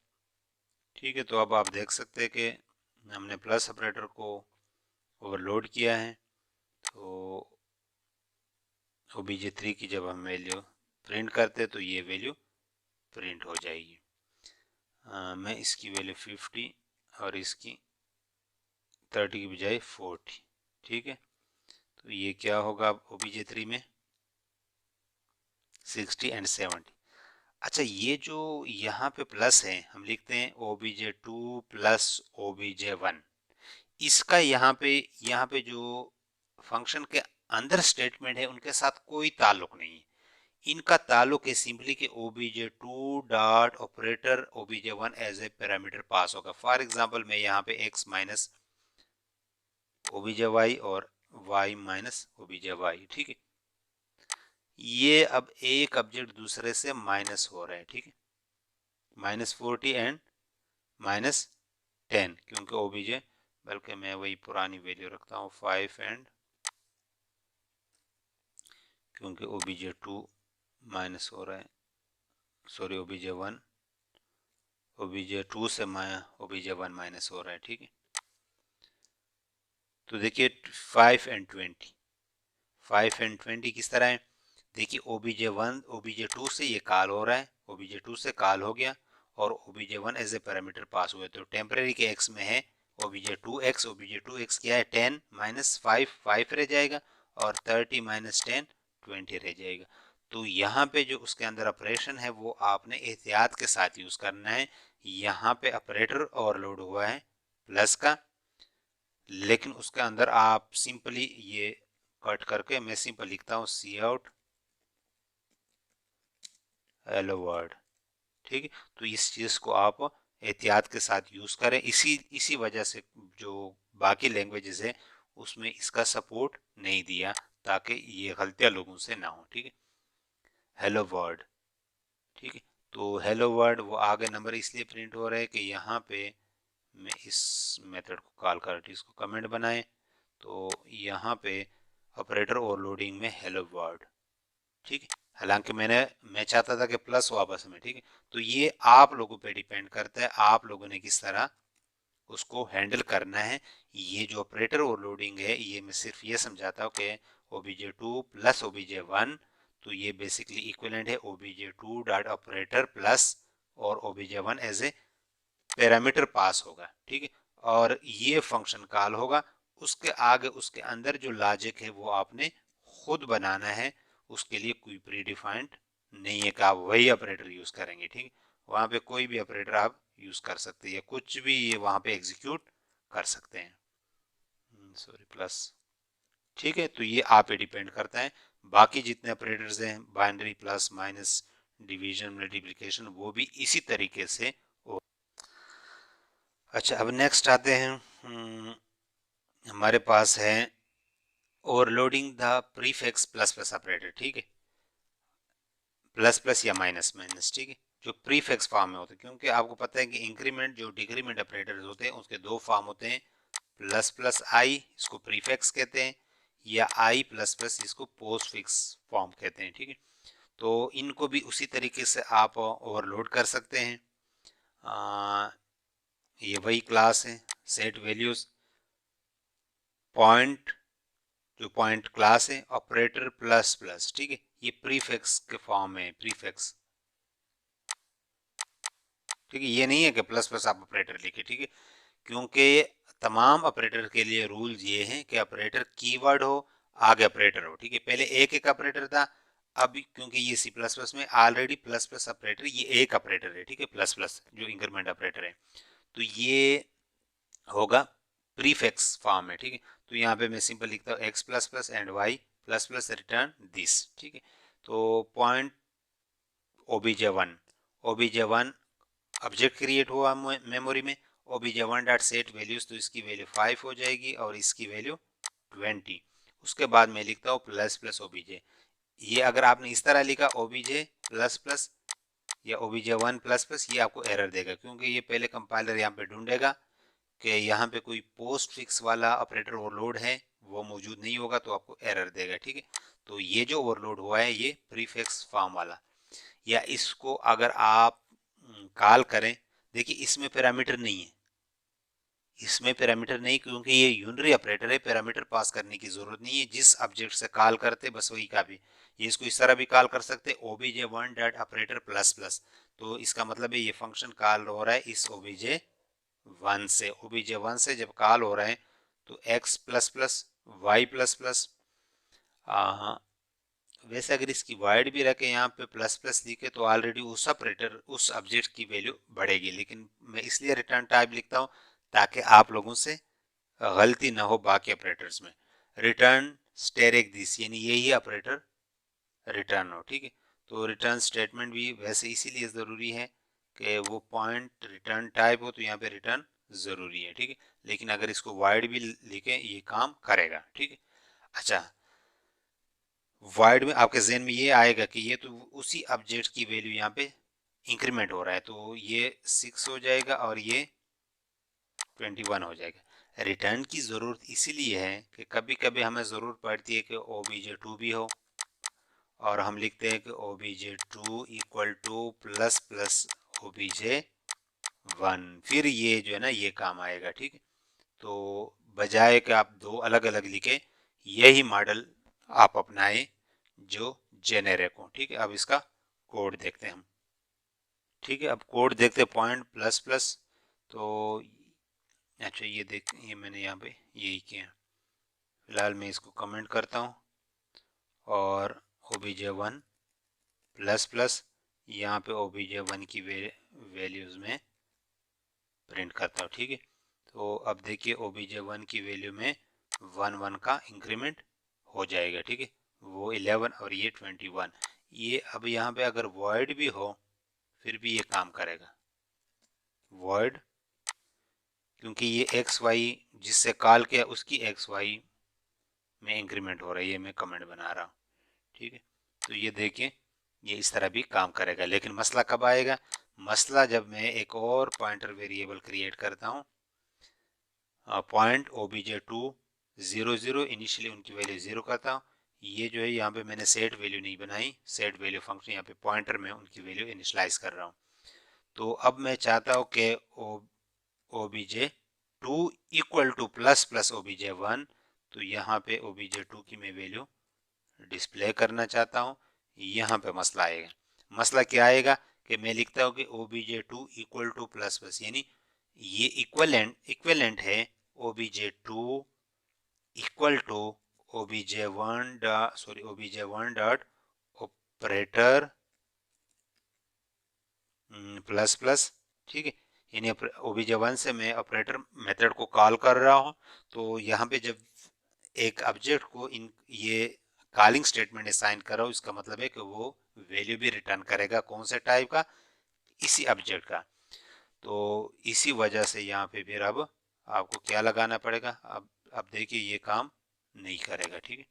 ठीक है, तो अब आप देख सकते हैं कि हमने प्लस ऑपरेटर को ओवरलोड किया है। तो obj3 की जब हम वैल्यू प्रिंट करते तो ये वैल्यू प्रिंट हो जाएगी। मैं इसकी वैल्यू 50 और इसकी 30 की बजाय 40। ठीक है, तो ये क्या होगा obj3 में 60 एंड 70। अच्छा, ये जो यहाँ पे प्लस है हम लिखते हैं obj2 प्लस obj1, इसका यहाँ पे जो फंक्शन के अंदर स्टेटमेंट है उनके साथ कोई ताल्लुक नहीं है। इनका ताल्लुक है सिंपली कि obj2 dot operator obj1 as a parameter pass होगा। फॉर एग्जांपल मैं यहाँ पे x माइनस obj और y माइनस obj, ठीक है। ये अब एक ऑब्जेक्ट दूसरे से माइनस हो रहा है, ठीक है, -40 एंड -10, क्योंकि obj, बल्कि मैं वही पुरानी वैल्यू रखता हूँ 5 एंड, क्योंकि obj2 माइनस हो रहा है, सॉरी obj2 से obj1 माइनस हो रहा है, ठीक है। तो देखिए 5 एंड 20 किस तरह है, देखिए obj2 से ये कॉल हो रहा है, obj2 से कॉल हो गया और obj1 एज ए पैरामीटर पास हुए, तो टेम्परेरी के x में है obj2x क्या है 10 माइनस 5 रह जाएगा और 30 माइनस 10 20 रह जाएगा। तो यहाँ पे जो उसके अंदर ऑपरेशन है वो आपने एहतियात के साथ यूज करना है। यहाँ पे ऑपरेटर ओवरलोड हुआ है प्लस का, लेकिन उसके अंदर आप सिंपली ये कट करके मैं सिंपल लिखता हूँ सी आउट हेलो वर्ल्ड, ठीक है। तो इस चीज़ को आप एहतियात के साथ यूज़ करें। इसी वजह से जो बाकी लैंग्वेजेस है उसमें इसका सपोर्ट नहीं दिया, ताकि ये गलतियाँ लोगों से ना हो, ठीक है। हेलो वर्ल्ड, ठीक है। तो हेलो वर्ल्ड वो आगे नंबर इसलिए प्रिंट हो रहा है कि यहाँ पे मैं इस मेथड को कॉल करके इसको कमेंट बनाए, तो यहाँ पे ऑपरेटर ओवरलोडिंग में हेलो वर्ल्ड, ठीक है। हालांकि मैं चाहता था कि प्लस हो आपस में, ठीक है। तो ये आप लोगों पे डिपेंड करता है, आप लोगों ने किस तरह उसको हैंडल करना है। ये जो ऑपरेटर ओवरलोडिंग है ये मैं सिर्फ ये समझाता हूँ कि obj2 प्लस obj1, तो ये बेसिकली इक्विवेलेंट है obj2 डॉट ऑपरेटर प्लस और obj1 as a parameter pass होगा, ठीक है। और ये फंक्शन कॉल होगा, उसके आगे उसके अंदर जो लॉजिक है वो आपने खुद बनाना है, उसके लिए कोई प्री डिफाइंड नहीं है कि आप वही ऑपरेटर यूज करेंगे, ठीक है। वहां पे कोई भी ऑपरेटर आप यूज कर सकते हैं, कुछ भी ये वहां पे एग्जीक्यूट कर सकते हैं, सॉरी प्लस, ठीक है। तो ये आप पे डिपेंड करता है। बाकी जितने ऑपरेटर्स हैं binary plus minus division multiplication वो भी इसी तरीके से हो। अच्छा, अब नेक्स्ट आते हैं, हमारे पास है overloading the prefix plus plus operator, ठीक है, प्लस प्लस या माइनस माइनस, ठीक है, जो प्रीफिक्स फॉर्म में होते हैं। क्योंकि आपको पता है कि इंक्रीमेंट जो डिक्रीमेंट ऑपरेटर्स होते हैं उसके दो फॉर्म होते हैं, प्लस प्लस आई इसको प्रीफिक्स कहते हैं, या आई प्लस प्लस इसको पोस्ट फिक्स फॉर्म कहते हैं, ठीक है। तो इनको भी उसी तरीके से आप ओवरलोड कर सकते हैं। ये वही क्लास है, सेट वैल्यूज पॉइंट, जो पॉइंट क्लास है ऑपरेटर प्लस प्लस, ठीक है, ये प्रीफिक्स के फॉर्म में प्रीफिक्स, ठीक है। ये नहीं है कि प्लस प्लस आप ऑपरेटर लिखे, ठीक है, क्योंकि तमाम ऑपरेटर के लिए रूल्स ये हैं कि ऑपरेटर कीवर्ड हो आगे ऑपरेटर हो, ठीक है। पहले एक एक ऑपरेटर था, अब क्योंकि ये सी प्लस प्लस में ऑलरेडी प्लस प्लस ऑपरेटर ये एक ऑपरेटर है, ठीक है, प्लस प्लस जो इंक्रीमेंट ऑपरेटर है, तो ये होगा प्रीफिक्स फॉर्म में, ठीक है। तो यहाँ पे मैं सिंपल लिखता हूँ x plus plus and y plus plus return this, ठीक है। तो पॉइंट obj1 ऑब्जेक्ट क्रिएट हुआ मेमोरी में, obj1 डॉट सेट वैल्यूज, तो इसकी वैल्यू 5 हो जाएगी और इसकी वैल्यू 20। उसके बाद मैं लिखता हूँ प्लस प्लस obj, ये अगर आपने इस तरह लिखा obj प्लस प्लस या obj1 प्लस प्लस, ये आपको एरर देगा, क्योंकि ये पहले कंपाइलर यहाँ पे ढूंढेगा कि यहाँ पे कोई पोस्ट फिक्स वाला ऑपरेटर ओवरलोड है, वो मौजूद नहीं होगा तो आपको एरर देगा, ठीक है। तो ये जो ओवरलोड हुआ है ये प्रीफिक्स फॉर्म वाला, या इसको अगर आप कॉल करें, देखिए इसमें पैरामीटर नहीं है, इसमें पैरामीटर नहीं, क्योंकि ये यूनरी ऑपरेटर है, पैरामीटर पास करने की जरूरत नहीं है, जिस ऑब्जेक्ट से कॉल करते बस वही का भी, ये इसको इस तरह भी कॉल कर सकते obj1 dot operator plus plus, तो इसका मतलब है ये फंक्शन कॉल हो रहा है इस obj1 से जब कॉल हो रहा है तो x plus plus y plus plus वैसे अगर इसकी वाइड भी रखे यहाँ पे प्लस प्लस लिखे तो ऑलरेडी उस ऑपरेटर उस ऑब्जेक्ट की वैल्यू बढ़ेगी, लेकिन मैं इसलिए रिटर्न टाइप लिखता हूँ ताकि आप लोगों से गलती ना हो बाकी ऑपरेटर्स में। रिटर्न स्टेरिक दिस यानी यही ऑपरेटर रिटर्न हो, ठीक है। तो रिटर्न स्टेटमेंट भी वैसे इसीलिए ज़रूरी है कि वो पॉइंट रिटर्न टाइप हो, तो यहाँ पे रिटर्न ज़रूरी है, ठीक है। लेकिन अगर इसको वाइड भी लिखें ये काम करेगा, ठीक है। अच्छा, वाइड में आपके जहन में ये आएगा कि ये तो उसी ऑब्जेक्ट की वैल्यू यहाँ पे इंक्रीमेंट हो रहा है, तो ये 6 हो जाएगा और ये 21 हो जाएगा। रिटर्न की ज़रूरत इसीलिए है कि कभी कभी हमें ज़रूरत पड़ती है कि obj2 भी हो, और हम लिखते हैं कि obj2 equal two plus plus obj1, फिर ये जो है ना ये काम आएगा, ठीक है। तो बजाय कि आप दो अलग अलग लिखे, यही मॉडल आप अपनाएं जो जेनेरिक हो, ठीक है। अब इसका कोड देखते हैं हम, ठीक है। अब कोड देखते हैं पॉइंट प्लस प्लस। तो अच्छा ये देख, ये मैंने यहाँ पे यही किया। फिलहाल मैं इसको कमेंट करता हूँ और obj1 प्लस प्लस यहाँ पे obj1 की वैल्यूज़ में प्रिंट करता हूँ, ठीक है। तो अब देखिए obj1 की वैल्यू में 1 का इंक्रीमेंट हो जाएगा, ठीक है। वो 11 और ये 21। ये अब यहाँ पे अगर void भी हो फिर भी ये काम करेगा, void, क्योंकि ये एक्स वाई जिससे कॉल किया उसकी एक्स वाई में इंक्रीमेंट हो रही है, मैं कमेंट बना रहा हूँ, ठीक है। तो ये देखिए ये इस तरह भी काम करेगा, लेकिन मसला कब आएगा? मसला जब मैं एक और पॉइंटर वेरिएबल क्रिएट करता हूँ, पॉइंट obj2 0 0, इनिशियली उनकी वैल्यू 0 करता हूँ। ये जो है यहाँ पे मैंने सेट वैल्यू नहीं बनाई, सेट वैल्यू फंक्शन यहाँ पे पॉइंटर में उनकी वैल्यू इनिशलाइज कर रहा हूँ। तो अब मैं चाहता हूँ कि obj2 equal two plus plus obj1, तो यहाँ पे obj2 की मैं वैल्यू डिस्प्ले करना चाहता हूँ। यहाँ पे मसला आएगा। मसला क्या आएगा कि मैं लिखता हूँ कि obj2 equal two plus plus, यानी ये इक्विवेलेंट है obj2 equal to obj1 dot operator plus plus, ठीक है। यानी obj1 से मैं ऑपरेटर मेथड को कॉल कर रहा हूँ। तो यहाँ पे जब एक ऑब्जेक्ट को इन ये कॉलिंग स्टेटमेंट असाइन कर रहा हूँ, इसका मतलब है कि वो वैल्यू भी रिटर्न करेगा, कौन से टाइप का? इसी ऑब्जेक्ट का। तो इसी वजह से यहाँ पे फिर अब आपको क्या लगाना पड़ेगा? अब देखिए ये काम नहीं करेगा, ठीक है।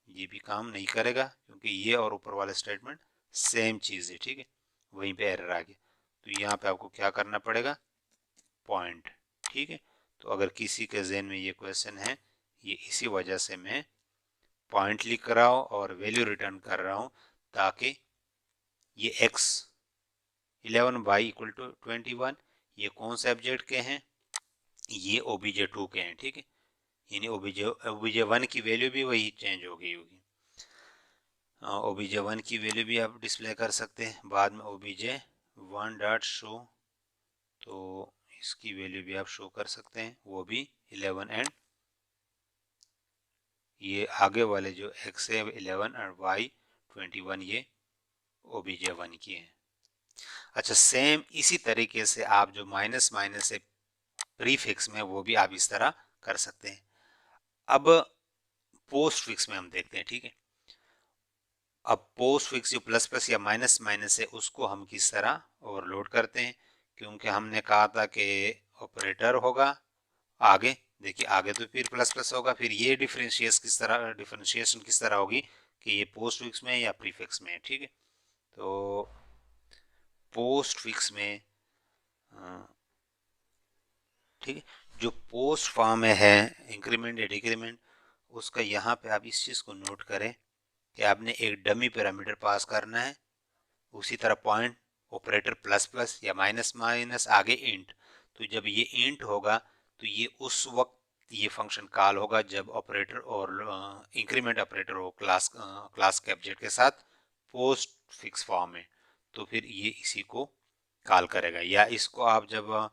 ये भी काम नहीं करेगा क्योंकि ये और ऊपर वाला स्टेटमेंट सेम चीज़ है, ठीक है। वहीं पे एरर आ गया। तो यहाँ पे आपको क्या करना पड़ेगा? पॉइंट, ठीक है। तो अगर किसी के जहन में ये क्वेश्चन है, ये इसी वजह से मैं पॉइंट लिख रहा हूँ और वैल्यू रिटर्न कर रहा हूँ, ताकि ये x 11 बाई इक्वल टू 21 ये कौन से ऑब्जेक्ट के हैं? ये obj2 के हैं, ठीक है। यानी obj1 की वैल्यू भी वही चेंज हो गई होगी। obj1 की वैल्यू भी आप डिस्प्ले कर सकते हैं बाद में obj1 डॉट शो, तो इसकी वैल्यू भी आप शो कर सकते हैं, वो भी 11 एंड ये आगे वाले जो x है 11 और y 21 ये obj1 की है। अच्छा, सेम इसी तरीके से आप जो माइनस माइनस है प्रीफिक्स में, वो भी आप इस तरह कर सकते हैं। अब पोस्ट फिक्स में हम देखते हैं, ठीक है। अब पोस्ट फिक्स जो प्लस प्लस या माइनस माइनस है उसको हम किस तरह ओवरलोड करते हैं, क्योंकि हमने कहा था कि ऑपरेटर होगा आगे, देखिए आगे तो फिर प्लस प्लस होगा, फिर ये डिफरेंशिएशन किस तरह होगी कि ये पोस्ट फिक्स में या प्रीफिक्स में, ठीक है। तो पोस्ट फिक्स में ठीक है, जो पोस्ट फॉर्म में है इंक्रीमेंट या डिक्रीमेंट, उसका यहाँ पे आप इस चीज़ को नोट करें कि आपने एक डमी पैरामीटर पास करना है। उसी तरह पॉइंट ऑपरेटर प्लस प्लस या माइनस माइनस आगे इंट, तो जब ये इंट होगा तो ये उस वक्त ये फंक्शन कॉल होगा जब ऑपरेटर और इंक्रीमेंट ऑपरेटर हो क्लास के ऑब्जेक्ट के साथ पोस्ट फिक्स फॉर्म में, तो फिर ये इसी को कॉल करेगा। या इसको आप जब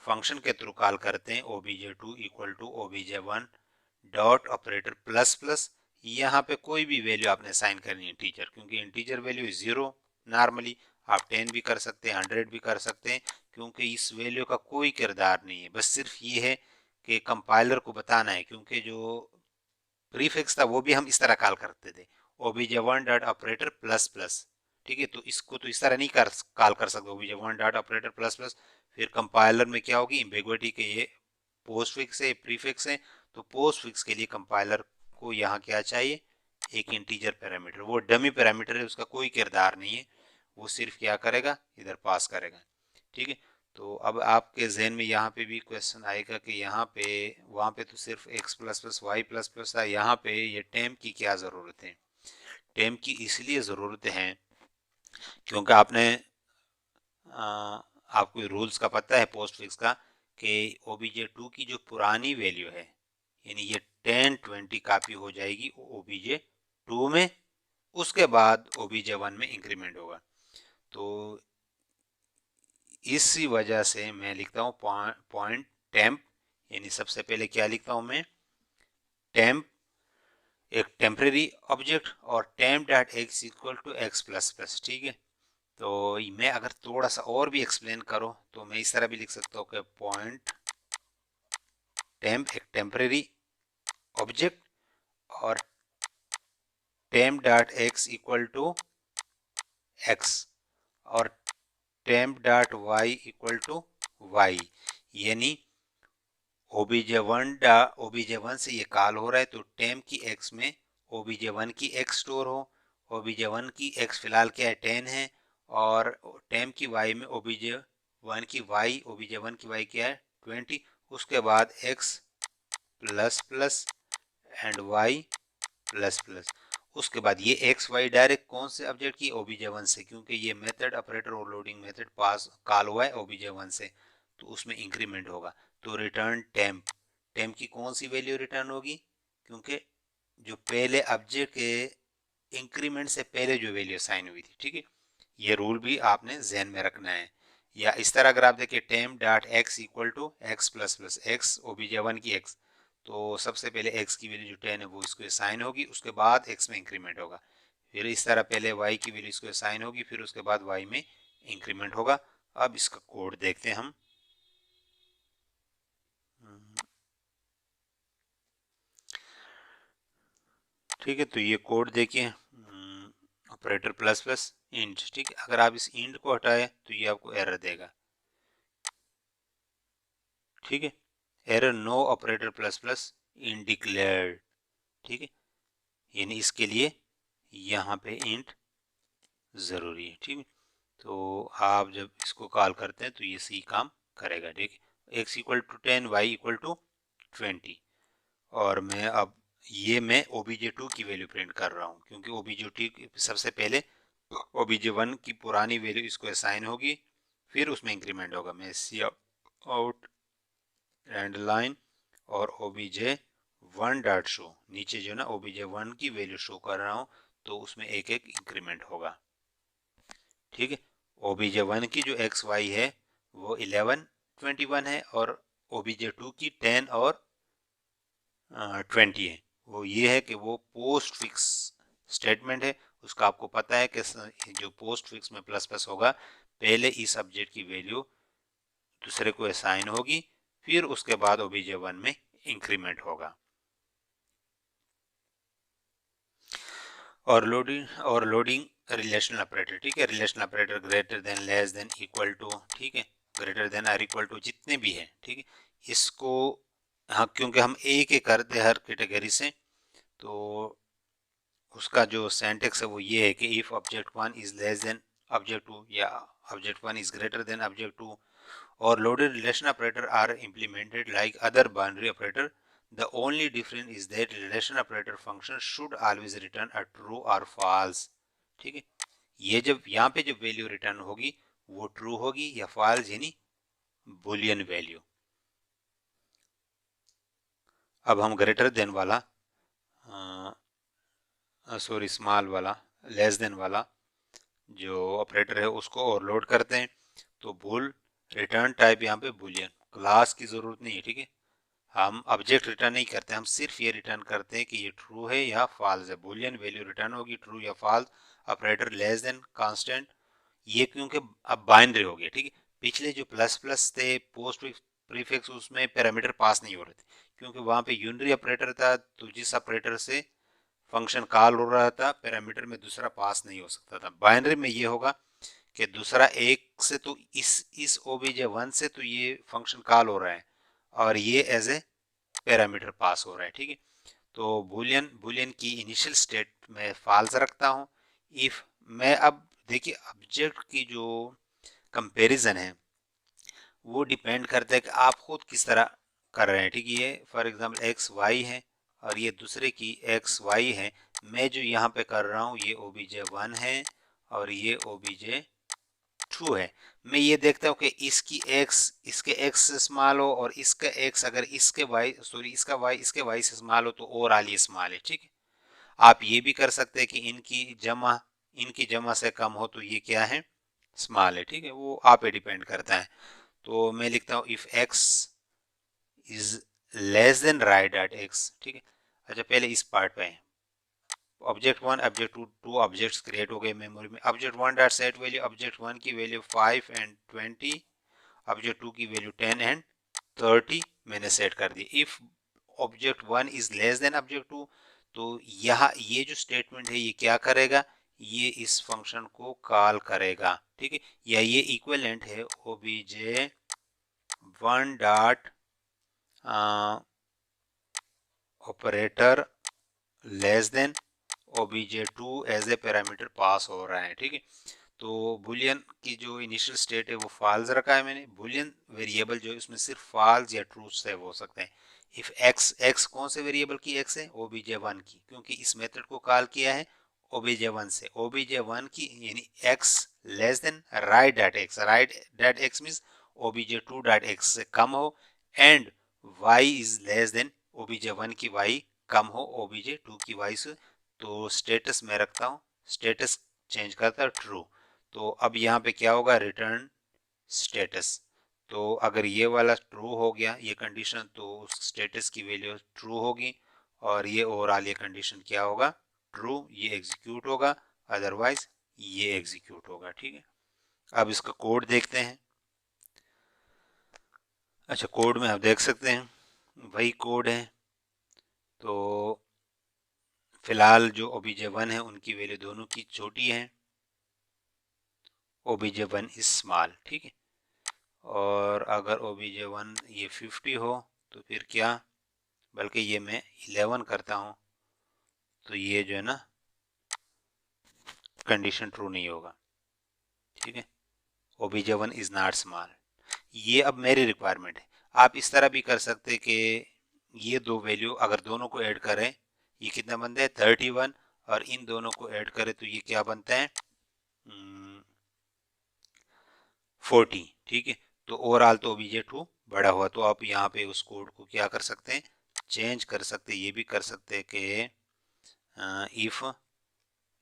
फंक्शन के थ्रू कॉल करते हैं obj2 equal to obj1 dot operator plus plus, यहाँ पे कोई भी वैल्यू आपने असाइन करनी है इंटीजर, क्योंकि इंटीजर वैल्यू 0 नॉर्मली आप 10 भी कर सकते हैं, 100 भी कर सकते हैं, क्योंकि इस वैल्यू का कोई किरदार नहीं है, बस सिर्फ ये है कि कंपाइलर को बताना है, क्योंकि जो प्रीफिक्स था वो भी हम इस तरह कॉल करते थे, obj1 dot operator plus plus. ठीक है, तो इसको तो इस तरह नहीं कॉल कर सकते obj1 dot operator plus plus. फिर कंपाइलर में क्या होगी, एम्बिग्विटी के ये पोस्ट फिक्स है, प्रीफिक्स है, तो पोस्ट फिक्स के लिए कंपाइलर को यहाँ क्या चाहिए, एक इंटीजर पैरामीटर, वो डमी पैरामीटर है, उसका कोई किरदार नहीं है, वो सिर्फ क्या करेगा, इधर पास करेगा। ठीक है, तो अब आपके जहन में यहाँ पे भी क्वेश्चन आएगा कि यहाँ पे, वहाँ पे तो सिर्फ x plus plus y plus plus था, यहाँ पे ये टेम्प की क्या ज़रूरत है। टेम्प की इसलिए ज़रूरत है क्योंकि आपको रूल्स का पता है पोस्ट फिक्स का, कि obj2 की जो पुरानी वैल्यू है, यानी ये 1020 कापी हो जाएगी obj2 में, उसके बाद obj1 में इंक्रीमेंट होगा। तो इसी वजह से मैं लिखता हूँ पॉइंट टेम्प, यानी सबसे पहले क्या लिखता हूँ मैं, टेम्प एक टेम्परेरी ऑब्जेक्ट, और temp dot x equal to x plus plus. ठीक है, तो मैं अगर थोड़ा सा और भी एक्सप्लेन करूँ तो मैं इस तरह भी लिख सकता हूँ कि पॉइंट टेम्प एक टेम्परेरी ऑब्जेक्ट, और temp dot x equal to x, और temp dot y equal to y, यानी obj1 से ये कॉल हो रहा है, तो टेम्प की x में obj1 की x स्टोर हो, obj1 की x फिलहाल क्या है 10 है, और टेम्प की y में obj1 की y क्या है 20, उसके बाद x plus plus and y plus plus, उसके बाद ये एक्स वाई डायरेक्ट कौन से ऑब्जेक्ट की, obj1 से, क्योंकि ये मेथड ऑपरेटर ओवरलोडिंग मेथड पास कॉल हुआ है obj1 से, तो उसमें इंक्रीमेंट होगा। तो रिटर्न टेम्प, टेम्प की कौन सी वैल्यू रिटर्न होगी, क्योंकि जो पहले ऑब्जेक्ट के इंक्रीमेंट से पहले जो वैल्यू साइन हुई थी। ठीक है, ये रूल भी आपने जहन में रखना है। या इस तरह अगर आप देखिए temp dot x equal to x plus plus x obj1 की एक्स, तो सबसे पहले x की वैल्यू जो 10 है वो इसको असाइन होगी, उसके बाद x में इंक्रीमेंट होगा। फिर इस तरह पहले y की वैल्यू इसको असाइन होगी, फिर उसके बाद y में इंक्रीमेंट होगा। अब इसका कोड देखते हैं हम। ठीक है, तो ये कोड देखिए, ऑपरेटर प्लस प्लस इंट। ठीक है, अगर आप इस इंट को हटाए तो ये आपको एरर देगा। ठीक है, error no operator plus plus in declared. ठीक है, यानी इसके लिए यहाँ पे इंट ज़रूरी है। ठीक है, तो आप जब इसको कॉल करते हैं तो ये सी काम करेगा। ठीक है, x equal to 10 y equal to 20, और मैं अब ये मैं obj2 की वैल्यू प्रिंट कर रहा हूँ, क्योंकि obj2 सबसे पहले obj1 की पुरानी वैल्यू इसको असाइन होगी, फिर उसमें इंक्रीमेंट होगा। मैं सी आउट एंड लाइन और obj1 डॉट शो, नीचे जो ना obj1 की वैल्यू शो कर रहा हूँ, तो उसमें एक एक इंक्रीमेंट होगा। ठीक है, obj1 की जो एक्स वाई है वो 11 21 है, और obj2 की 10 और 20 है। वो ये है कि वो पोस्ट फिक्स स्टेटमेंट है, उसका आपको पता है कि जो पोस्ट फिक्स में प्लस प्लस होगा, पहले इस ऑब्जेक्ट की वैल्यू दूसरे को असाइन होगी, फिर उसके बाद obj1 में इंक्रीमेंट होगा। और लोडिंग रिलेशनल ऑपरेटर। ठीक है, relational operator greater than, less than, equal to. ठीक है, ग्रेटर देन और इक्वल टू जितने भी हैं। ठीक है, इसको हाँ, क्योंकि हम एक एक करते हैं हर कैटेगरी से, तो उसका जो सेंटेक्स है वो ये है कि if object 1 is less than object 2, या object 1 is greater than object 2, or loaded relation operator are implemented like other binary operator. The only difference is that relation operator function should always return a true or false. ठीक है, ये जब यहाँ पे जब वैल्यू रिटर्न होगी वो ट्रू होगी या फॉल्स, यानी बुलियन वैल्यू। अब हम ग्रेटर देन वाला, सॉरी स्मॉल वाला, लेस देन वाला जो ऑपरेटर है उसको ओवरलोड करते हैं, तो बुल रिटर्न टाइप यहाँ पे बुलियन, क्लास की ज़रूरत नहीं है। ठीक है, हम ऑब्जेक्ट रिटर्न नहीं करते, हम सिर्फ ये रिटर्न करते हैं कि ये ट्रू है या फॉल्स है। बुलियन वैल्यू रिटर्न होगी ट्रू या false, operator less than constant, ये क्योंकि अब बाइनरी हो गया, ठीक है। पिछले जो प्लस प्लस थे पोस्ट प्रीफिक्स, उसमें पैरामीटर पास नहीं हो रहे थे क्योंकि वहां पे यूनरी ऑपरेटर था, तो जिस ऑपरेटर से फंक्शन कॉल हो रहा था पैरामीटर में दूसरा पास नहीं हो सकता था। बाइनरी में ये होगा कि दूसरा एक से तो इस ओबीजे वन से तो ये फंक्शन कॉल हो रहा है और ये एज ए पैरामीटर पास हो रहा है, ठीक है। तो बुलियन बुलियन की इनिशियल स्टेट में फॉल्स रखता हूँ। इफ मैं अब देखिए ऑब्जेक्ट की जो कंपैरिजन है वो डिपेंड करता है कि आप खुद किस तरह कर रहे हैं, ठीक है। ये फॉर एग्जांपल एक्स वाई है और ये दूसरे की एक्स वाई है। मैं जो यहाँ पे कर रहा हूँ ये ओबीजे वन है और ये ओबीजे टू है। मैं ये देखता हूँ कि इसकी एक्स इसके एक्स से स्मॉल हो और इसका एक्स अगर इसके वाई सॉरी इसका वाई इसके वाई से स्मॉल हो तो ओवरऑल ये स्मॉल है, ठीक है। आप ये भी कर सकते हैं कि इनकी जमा से कम हो तो ये क्या है, स्मॉल है, ठीक है। वो आप पे डिपेंड करता है। तो मैं लिखता हूँ if x is less than right dot x, ठीक है। अच्छा पहले इस पार्ट पे object one object two, two objects create हो गए मेमोरी में। Object one dot set value, object one की वैल्यू 5 एंड 20, ऑब्जेक्ट टू की वैल्यू 10 एंड 30 मैंने सेट कर दी। If object one is less than object two, तो यहाँ ये जो स्टेटमेंट है ये क्या करेगा, ये इस फंक्शन को कॉल करेगा, ठीक है। या ये इक्विवेलेंट है OBJ one dot operator less than obj2 as a parameter pass हो रहा है, ठीक है। तो बुलियन की जो इनिशियल स्टेट है वो फॉल्स रखा है मैंने। बुलियन वेरिएबल जो है उसमें सिर्फ फॉल्स या ट्रू से हो सकते हैं। इफ एक्स कौन से वेरिएबल की एक्स है, obj1 की, क्योंकि इस मेथड को कॉल किया है obj1 से। obj1 की यानी x less than right dot x, right dot x means obj2 dot x से कम हो, and y is less then obj1 की y कम हो obj2 की y से। तो स्टेटस में रखता हूँ, स्टेटस चेंज करता है ट्रू। तो अब यहाँ पे क्या होगा, रिटर्न स्टेटस। तो अगर ये वाला ट्रू हो गया ये कंडीशन, तो उस स्टेटस की वैल्यू ट्रू होगी और ये ओवरऑल ये कंडीशन क्या होगा, ट्रू, ये एग्जीक्यूट होगा, अदरवाइज ये एग्जीक्यूट होगा, ठीक है। अब इसका कोड देखते हैं। अच्छा कोड में आप देख सकते हैं वही कोड है। तो फिलहाल जो obj1 है उनकी वैल्यू दोनों की छोटी है, obj1 इज स्मॉल, ठीक है। और अगर obj1 ये 50 हो तो फिर क्या, बल्कि ये मैं 11 करता हूँ तो ये जो है ना कंडीशन ट्रू नहीं होगा, ठीक है। obj1 is not small. ये अब मेरी रिक्वायरमेंट है। आप इस तरह भी कर सकते कि ये दो वैल्यू अगर दोनों को ऐड करें, ये कितना बनता है 31, और इन दोनों को ऐड करें तो ये क्या बनता है 40, ठीक है। तो ओवरऑल तो obj2 बड़ा हुआ, तो आप यहाँ पे उस कोड को क्या कर सकते हैं, चेंज कर सकते हैं। ये भी कर सकते हैं कि if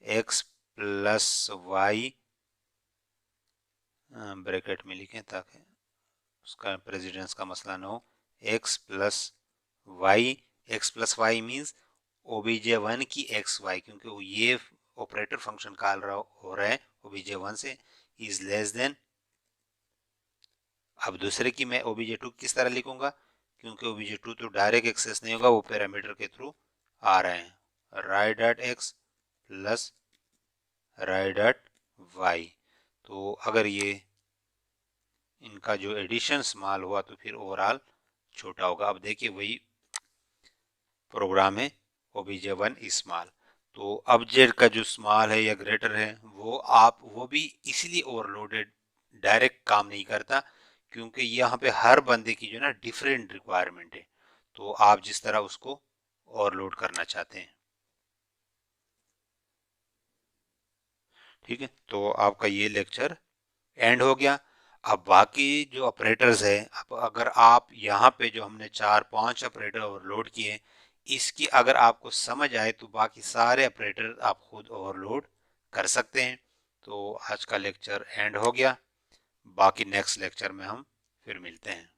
x plus y bracket में लिखें ताकि उसका प्रेसिडेंस का मसला ना हो, x plus Y means obj1 की एक्स वाई, क्योंकि ये ऑपरेटर फंक्शन कॉल हो रहा है obj1 से, इज लेस देन। अब दूसरे की मैं obj2 किस तरह लिखूंगा, क्योंकि obj2 तो डायरेक्ट एक्सेस नहीं होगा, वो पैरामीटर के थ्रू आ रहे हैं, right dot x plus right dot y. तो अगर ये इनका जो एडिशन स्मॉल हुआ तो फिर ओवरऑल छोटा होगा। अब देखिए वही प्रोग्राम है obj1 स्मॉल। तो ऑब्जेक्ट का जो स्मॉल है या ग्रेटर है वो भी इसलिए ओवरलोडेड डायरेक्ट काम नहीं करता क्योंकि यहाँ पे हर बंदे की जो ना डिफरेंट रिक्वायरमेंट है, तो आप जिस तरह उसको ओवरलोड करना चाहते हैं, ठीक है। तो आपका ये लेक्चर एंड हो गया। अब बाकी जो ऑपरेटर्स है, अब अगर आप यहाँ पे जो हमने 4-5 ऑपरेटर ओवरलोड किए, इसकी अगर आपको समझ आए तो बाकी सारे ऑपरेटर आप खुद ओवरलोड कर सकते हैं। तो आज का लेक्चर एंड हो गया, बाकी नेक्स्ट लेक्चर में हम फिर मिलते हैं।